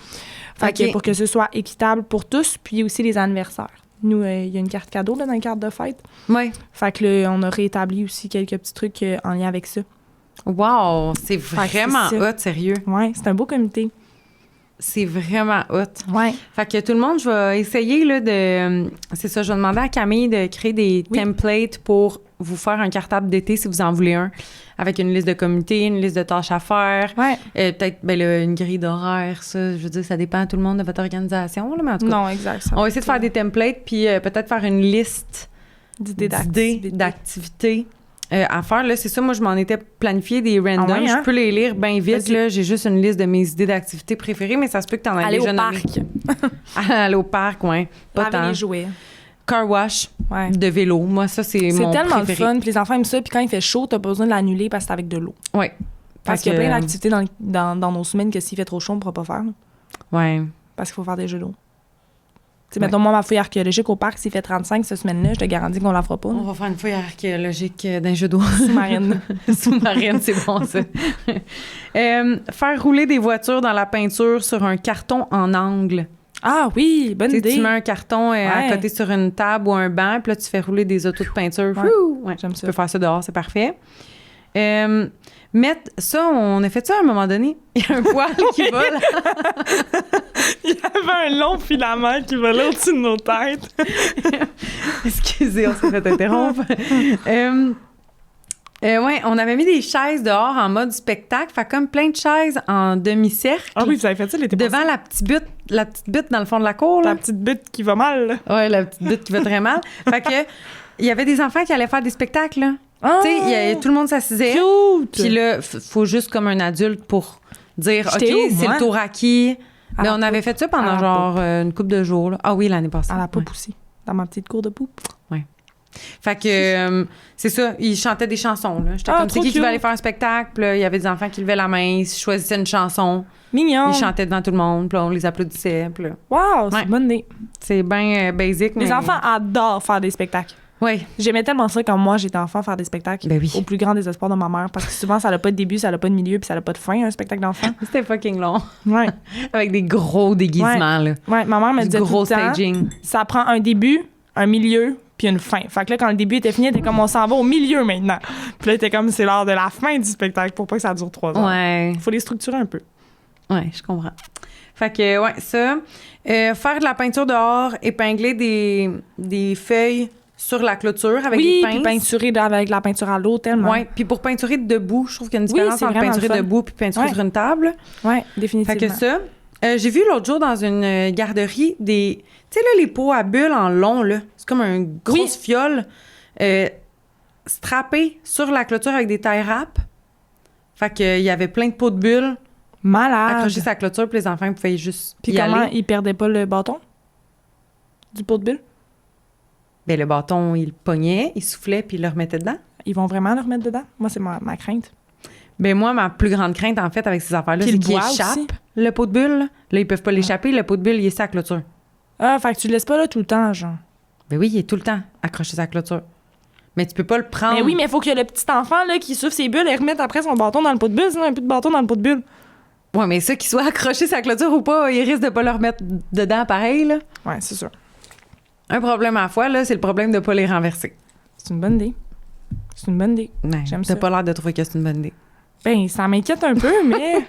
Fait que pour que ce soit équitable pour tous, puis aussi les anniversaires. Nous, il y a une carte cadeau là, dans les cartes de fête. Oui. Fait que là, on a réétabli aussi quelques petits trucs en lien avec ça. Wow! C'est vraiment hot, sérieux. Oui, c'est un beau comité. C'est vraiment hot. Ouais. Fait que tout le monde, je vais essayer là, de... C'est ça, je vais demander à Camille de créer des templates pour vous faire un cartable d'été si vous en voulez un, avec une liste de comités, une liste de tâches à faire. Ouais. Peut-être une grille d'horaire, ça. Je veux dire, ça dépend tout le monde de votre organisation, là, mais en tout cas. Non, exact. On va essayer de faire des templates, puis peut-être faire une liste d'idées d'activités. À faire, là, c'est ça, moi, je m'en étais planifié des randoms. Ah ouais, hein? Je peux les lire bien vite, là. J'ai juste une liste de mes idées d'activités préférées, mais ça se peut que t'en aies déjà nommé. Aller au parc, ouais. Pas Laver tant. les jouets. Car wash de vélo. Moi, ça, c'est mon tellement préféré. le fun. Puis les enfants aiment ça. Puis quand il fait chaud, t'as pas besoin de l'annuler parce que c'est avec de l'eau. Oui. Parce qu'il y a plein d'activités dans nos semaines que s'il fait trop chaud, on pourra pas faire. Oui. Parce qu'il faut faire des jeux d'eau. Tu sais, mettons, moi, ma fouille archéologique au parc, s'il fait 35 cette semaine-là, je te garantis qu'on la fera pas. On va faire une fouille archéologique d'un jeu d'eau. Sous-marine. Sous-marine, c'est bon, ça. Faire rouler des voitures dans la peinture sur un carton en angle. Ah oui, bonne idée. Tu mets un carton à côté sur une table ou un banc, puis là, tu fais rouler des autos de peinture. Ouais, j'aime ça. Tu ça. peux faire ça dehors, c'est parfait. Mettre ça, on a fait ça à un moment donné. Il y a un poil qui vole. Il y avait un long filament qui volait au-dessus de nos têtes. Excusez, on s'est fait interrompre. Ouais, on avait mis des chaises dehors en mode spectacle, fait comme plein de chaises en demi-cercle. Ah oui, vous avez fait ça l'été passé. Devant la petite butte dans le fond de la cour. Là. La petite butte qui va mal. Là. Ouais, la petite butte qui va très mal. Fait que il y avait des enfants qui allaient faire des spectacles, là. Ah, tu sais, tout le monde s'assisait. Cute! Puis là, faut juste comme un adulte pour dire, OK, c'est le tour à qui? Mais on avait fait ça pendant genre une couple de jours. Là. Ah oui, l'année passée. À la poupe aussi. Dans ma petite cour de poupe. Oui. Fait que c'est ça, ils chantaient des chansons. Là. J'étais comme, c'est qui va aller faire un spectacle? Puis là, il y avait des enfants qui levaient la main, ils choisissaient une chanson. Mignon! Ils chantaient devant tout le monde, puis là, on les applaudissait. Puis là. Wow, c'est une bonne idée. C'est bien basic. Les enfants adorent faire des spectacles. Oui. J'aimais tellement ça quand moi, j'étais enfant, faire des spectacles. Ben oui. Au plus grand désespoir de ma mère. Parce que souvent, ça n'a pas de début, ça n'a pas de milieu, puis ça n'a pas de fin, un spectacle d'enfant. C'était fucking long. Ouais. Avec des gros déguisements, là. Ouais, ma mère me disait gros tout le temps, staging. Ça prend un début, un milieu, puis une fin. Fait que là, quand le début était fini, t'es comme, on s'en va au milieu maintenant. Puis là, t'es comme, c'est l'heure de la fin du spectacle pour pas que ça dure 3 heures. Ouais. Faut les structurer un peu. Ouais, je comprends. Fait que, ouais, ça. Faire de la peinture dehors, épingler des feuilles sur la clôture avec des pinces. Oui, puis peinturer avec la peinture à l'eau, tellement. Oui, puis pour peinturer debout, je trouve qu'il y a une différence entre peinturer debout puis peinturer sur une table. Oui, définitivement. Fait que ça. J'ai vu l'autre jour dans une garderie des... Tu sais, là, les pots à bulles en long, là. C'est comme une grosse fiole strappée sur la clôture avec des tie wraps. Fait qu'il y avait plein de pots de bulles. Malade. Accrochés sur la clôture, puis les enfants pouvaient juste puis y comment aller. Ils perdaient pas le bâton du pot de bulles? Ben, le bâton, il le pognait, il soufflait, puis il le remettait dedans. Ils vont vraiment le remettre dedans? Moi, c'est ma crainte. Ben moi, ma plus grande crainte, en fait, avec ces affaires-là, c'est qu'ils échappent le pot de bulle. Là, ils peuvent pas l'échapper. Le pot de bulle, il est sur la clôture. Ah, fait que tu le laisses pas là tout le temps, genre. Ben oui, il est tout le temps accroché sur la clôture. Mais tu peux pas le prendre. Mais oui, mais il faut que le petit enfant là, qui souffle ses bulles et remette après son bâton dans le pot de bulle, sinon il n'y a plus de bâton dans le pot de bulle. Ouais, mais ça, qu'il soit accroché sur la clôture ou pas, il risque de pas le remettre dedans pareil, là. Ouais, c'est sûr. Un problème à la fois, là, c'est le problème de pas les renverser. C'est une bonne idée. C'est une bonne idée. Ouais, j'aime ça. T'as pas l'air de trouver que c'est une bonne idée. Ben, ça m'inquiète un peu, mais...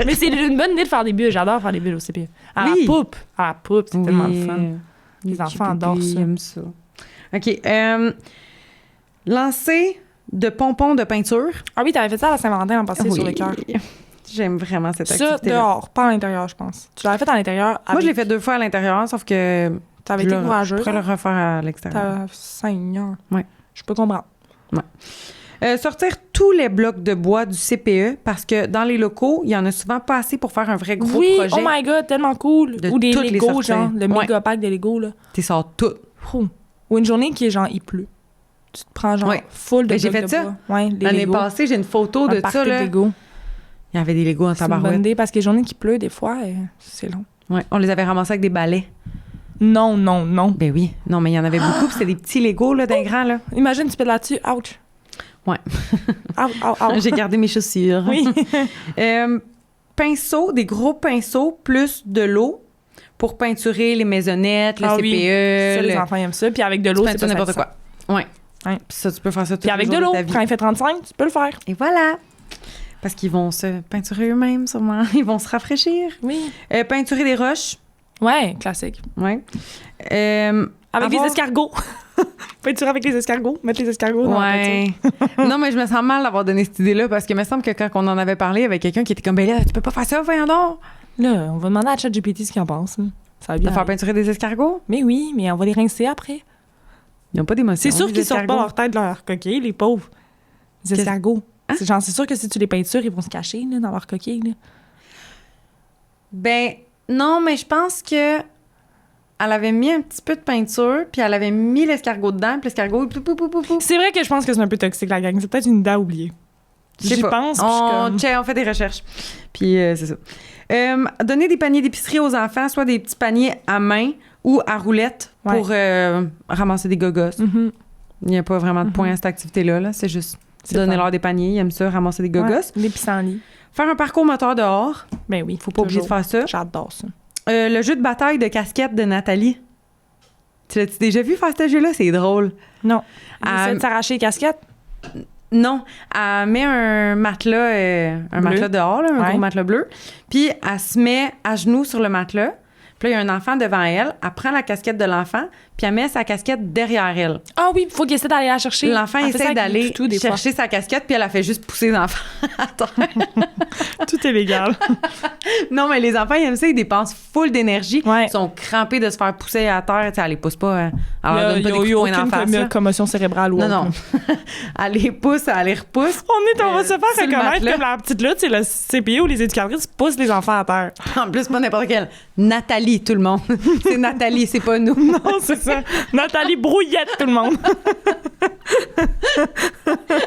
mais c'est une bonne idée de faire des bulles. J'adore faire des bulles au CPE. À la poupe. À la poupe, c'est tellement le fun. Les enfants adorent ça. J'aime ça. OK. Lancer de pompons de peinture. Ah oui, t'avais fait ça à la Saint-Valentin l'an passé sur le cœur. J'aime vraiment cette activité. Ça, dehors, pas à l'intérieur, je pense. Tu l'avais fait à l'intérieur. Avec... Moi, je l'ai fait 2 fois à l'intérieur, sauf que... T'avais été courageuse. Je pourrais le refaire à l'extérieur. Seigneur. Oui. Je peux comprendre. Ouais. Sortir tous les blocs de bois du CPE parce que dans les locaux, il y en a souvent pas assez pour faire un vrai gros projet. Oui, oh my God, tellement cool. Ou des Legos, genre, le méga pack de Legos, là. Tu sors tout. Ou une journée qui est genre, il pleut. Tu te prends genre full de blocs de bois. J'ai fait ça. Ouais, l'année passée, j'ai une photo de ça, là. Lego. Il y avait des Legos en tabarouette. C'est une bonne idée parce que les journées qui pleut, des fois, c'est long. Ouais, on les avait ramassés avec des balais. Non, non, non. Ben oui. Non, mais il y en avait beaucoup, puis c'était des petits Legos, là, d'un grand, là. Imagine, tu pètes là-dessus. Ouch. Ouais. Ouch. J'ai gardé mes chaussures. Oui. Pinceaux, des gros pinceaux, plus de l'eau pour peinturer les maisonnettes, le CPE. Oui. Ça, les enfants aiment ça. Puis avec de l'eau, c'est pas n'importe quoi. Ouais. Ouais. Puis ça, tu peux faire ça tout Puis avec de l'eau, quand il fait 35, tu peux le faire. Et voilà. Parce qu'ils vont se peinturer eux-mêmes, sûrement. Ils vont se rafraîchir. Oui. Peinturer des roches. Ouais, classique. Ouais. Avec des escargots. Peinture avec les escargots. Mettre les escargots dans la peinture. Non, mais je me sens mal d'avoir donné cette idée-là parce qu'il me semble que quand on en avait parlé avec quelqu'un qui était comme, ben là, tu peux pas faire ça, voyons donc. Là, on va demander à ChatGPT ce qu'il en pense. Ça va bien. De faire peinturer des escargots? Mais oui, mais on va les rincer après. Ils n'ont pas d'émotion. C'est sûr qu'ils sortent pas leur tête de leur coquille, les pauvres. Les escargots. Hein? C'est sûr que si tu les peintures, ils vont se cacher là, dans leur coquille. Là. Ben, non, mais je pense que elle avait mis un petit peu de peinture, puis elle avait mis l'escargot dedans, puis l'escargot... C'est vrai que je pense que c'est un peu toxique, la gang. C'est peut-être une idée à oublier. J'y pense. On fait des recherches. Puis c'est ça. Donner des paniers d'épicerie aux enfants, soit des petits paniers à main ou à roulette pour ramasser des gogos. Mm-hmm. Il n'y a pas vraiment de point à cette activité-là. Là. C'est juste donner-leur des paniers. Ils aiment ça, ramasser des gogos. Des pissenlits. Faire un parcours moteur dehors. Ben oui. Faut pas oublier de faire ça. J'adore ça. Le jeu de bataille de casquette de Nathalie. Tu l'as-tu déjà vu faire ce jeu-là? C'est drôle. Non. Elle essaie de s'arracher les casquettes? Non. Elle met un matelas dehors, là, un gros matelas bleu. Puis elle se met à genoux sur le matelas. Puis là, il y a un enfant devant elle. Elle prend la casquette de l'enfant, puis elle met sa casquette derrière elle. Ah oui, il faut qu'elle essaie d'aller la chercher. L'enfant essaie d'aller chercher sa casquette, puis elle a fait juste pousser l'enfant à terre. Tout est légal. Non, mais les enfants, ils aiment ça, ils dépensent full d'énergie. Ouais. Ils sont crampés de se faire pousser à terre. T'sais, elle les pousse pas. Elle leur donne pas des coups Il de n'y poing a d'en face. aucune commotion cérébrale ou autre. Non. Elle les pousse, elle les repousse. On va se faire reconnaître comme la petite lutte, c'est le CPE où les éducatrices poussent les enfants à terre. En plus, pas n'importe quelle. Nathalie, tout le monde. C'est Nathalie, c'est pas nous. Non, c'est ça. Nathalie Brouillette, tout le monde.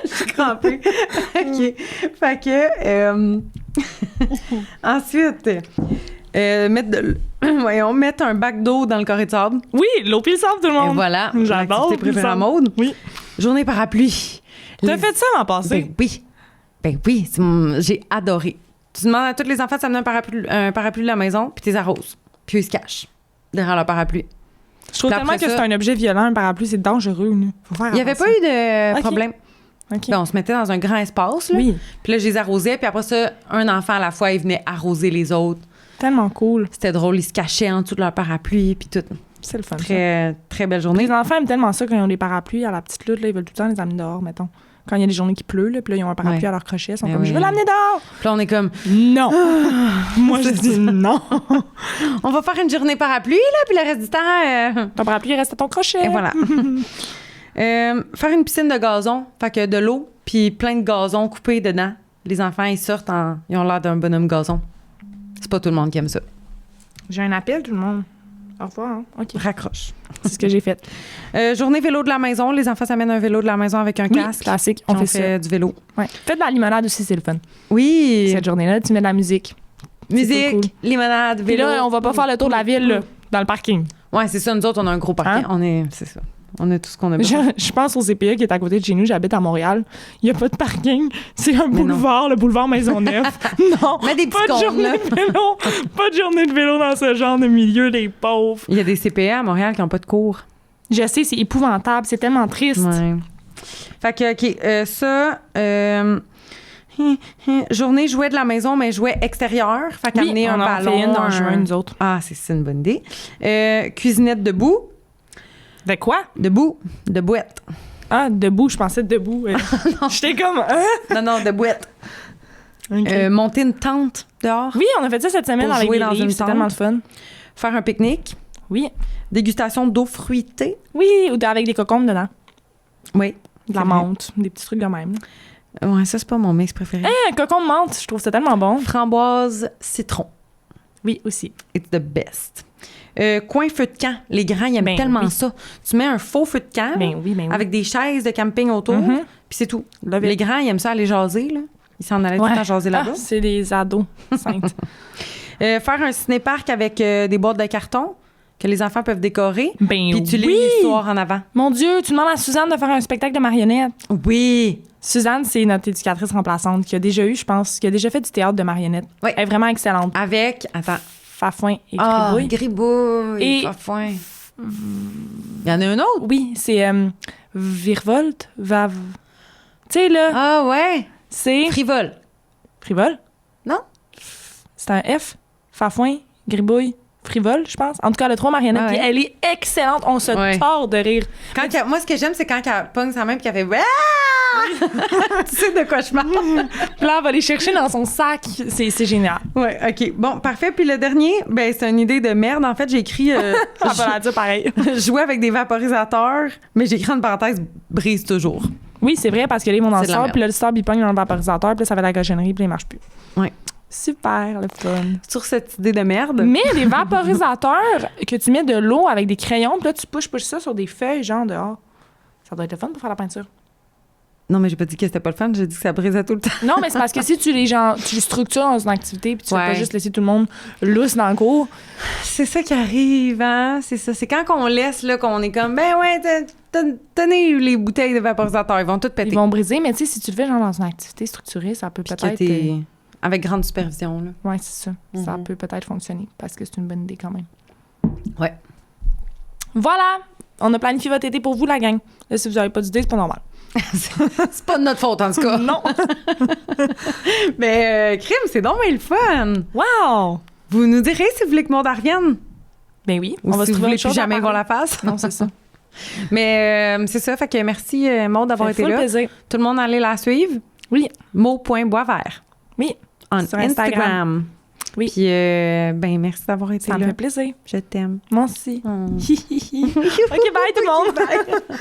Je suis crampée. OK. Fait que... ensuite, mettre un bac d'eau dans le carré de sable. Oui, l'eau puis le sable, tout le monde. Et voilà. J'adore. L'activité préférée à Maude. Oui. Journée parapluie. T'as fait ça l'an passé? Ben oui. J'ai adoré. Tu demandes à tous les enfants de s'amener un parapluie de la maison, puis tu les arroses. Puis ils se cachent derrière le parapluie. Je trouve tellement que c'est un objet violent, un parapluie, c'est dangereux. Il n'y avait pas eu de problème. Okay. Ben, on se mettait dans un grand espace, là. Oui. Puis là, je les arrosais, puis après ça, un enfant à la fois, il venait arroser les autres. Tellement cool. C'était drôle, ils se cachaient en dessous de leur parapluie, puis tout. C'est le fun. Très, très belle journée. Les enfants aiment tellement ça quand ils ont des parapluies à la petite lutte, là, ils veulent tout le temps les amener dehors, mettons. Quand il y a des journées qui pleut, là, puis là, ils ont un parapluie à leur crochet, ils sont comme, je veux l'amener dehors! Puis là, on est comme, non! Moi, je dis non! On va faire une journée parapluie, là, puis le reste du temps... Ton parapluie reste à ton crochet! Et voilà. Faire une piscine de gazon, fait que de l'eau, puis plein de gazon coupé dedans. Les enfants, ils sortent ils ont l'air d'un bonhomme gazon. C'est pas tout le monde qui aime ça. J'ai un appel, tout le monde. Au revoir. Hein? OK. Raccroche. C'est ce que j'ai fait. Journée vélo de la maison. Les enfants s'amènent un vélo de la maison avec un casque. Classique. On fait ça. Du vélo. Ouais. Faites de la limonade aussi, c'est le fun. Oui. Cette journée-là, tu mets de la musique. Musique, cool. limonade, vélo. Puis là, on va pas faire le tour de la ville, là, dans le parking. Ouais, c'est ça. Nous autres, on a un gros parking. Hein? C'est ça. On a tout ce qu'on a besoin. Je pense au CPE qui est à côté de chez nous. J'habite à Montréal. Il n'y a pas de parking. C'est un boulevard, le boulevard Maisonneuve. Non. Mais des petits pas de journée de vélo. Pas de journée de vélo dans ce genre de milieu, les pauvres. Il y a des CPE à Montréal qui n'ont pas de cours. Je sais, c'est épouvantable. C'est tellement triste. Ouais. Fait que, OK, ça... journée jouet de la maison, mais jouet extérieur. Fait qu'amener un ballon. On en fait une dans juin, nous autres. Ah, c'est une bonne idée. Cuisinette debout. De quoi? Debout. De boîte. Ah, debout, je pensais debout. J'étais comme... Non, de boîte. Okay. Monter une tente dehors. Oui, on a fait ça cette semaine avec les livres. C'est tellement le fun. Faire un pique-nique. Oui. Dégustation d'eau fruitée. Oui, ou avec des cocombes dedans. Oui. De la menthe, des petits trucs de même. Ouais, ça, c'est pas mon mix préféré. Cocombe menthe, je trouve ça tellement bon. Framboise, citron. Oui, aussi. It's the best. Coin feu de camp. Les grands, ils aiment tellement ça. Tu mets un faux feu de camp avec des chaises de camping autour, puis c'est tout. Les grands, ils aiment ça aller jaser, là. Ils s'en allaient tout le temps jaser là-bas. C'est des ados saintes. Faire un ciné-parc avec des boîtes de carton que les enfants peuvent décorer. Ben Puis tu lis oui! l'histoire en avant. Mon Dieu, tu demandes à Suzanne de faire un spectacle de marionnettes. Oui! Suzanne, c'est notre éducatrice remplaçante qui a déjà eu, je pense, qui a déjà fait du théâtre de marionnettes. Oui. Elle est vraiment excellente. Avec, attends. Fafouin et Ah, Gribouille. Gribouille. Et- Fafouin. Il y en a un autre? Oui, c'est Virevolte, Vav. Tu sais, là, Ah, ouais. c'est. Frivole. Frivole? Non? C'est un F. Fafouin, Gribouille, Frivole, je pense. En tout cas, elle a 3 marionnettes. Ouais. Puis elle est excellente. On se Ouais. tord de rire. Moi, ce que j'aime, c'est quand elle pogne sa main puis qu'elle fait Ah! Tu sais de quoi je parle? Puis là, elle va les chercher dans son sac. C'est génial. Ouais, OK. Bon, parfait. Puis le dernier, ben c'est une idée de merde. En fait, j'ai écrit On va la dire pareil. jouer avec des vaporisateurs, mais j'ai écrit en parenthèse brise toujours. Oui, c'est vrai, parce que là, ils vont dans le C'est de la sort, merde. puis là, le sort, il pogne dans le vaporisateur, puis là, ça fait de la cochonnerie, puis là, il marche plus. Ouais. Super, le fun. Sur cette idée de merde. Mais les vaporisateurs que tu mets de l'eau avec des crayons, puis là, tu pushes ça sur des feuilles, genre dehors. Ça doit être le fun pour faire la peinture. Non, mais j'ai pas dit que c'était pas le fun, j'ai dit que ça brisait tout le temps. Non, mais c'est parce que si tu les structures dans une activité, puis tu fais Ouais. pas juste laisser tout le monde lousse dans le cours. C'est ça qui arrive, hein? C'est ça. C'est quand on laisse, là, qu'on est comme, ben ouais, tenez les bouteilles de vaporisateur, ils vont toutes péter. Ils vont briser, mais tu sais, si tu le fais genre dans une activité structurée, ça peut Puis peut-être. que t'es avec grande supervision, là. Ouais, c'est ça. Ça Mhm. peut peut-être fonctionner parce que c'est une bonne idée quand même. Ouais. Voilà! On a planifié votre été pour vous, la gang. Là, si vous n'avez pas d'idée, c'est pas normal. C'est pas de notre faute, en tout cas. Non! Mais crime, c'est donc bien le fun. Wow! Vous nous direz si vous voulez que Maud revienne. Ben oui, Ou on va si se vous trouver voulez autre chose plus à jamais qu'on parler. la fasse. Non, c'est ça. Mais c'est ça, fait que merci Maud d'avoir Ça fait été full là. plaisir. Tout le monde allez la suivre. Oui. Maud.boisvert. Oui, On Sur Instagram. Instagram. Oui. Puis ben merci d'avoir été ça me là. fait plaisir. Je t'aime. Moi aussi. Oh. OK, bye tout le monde!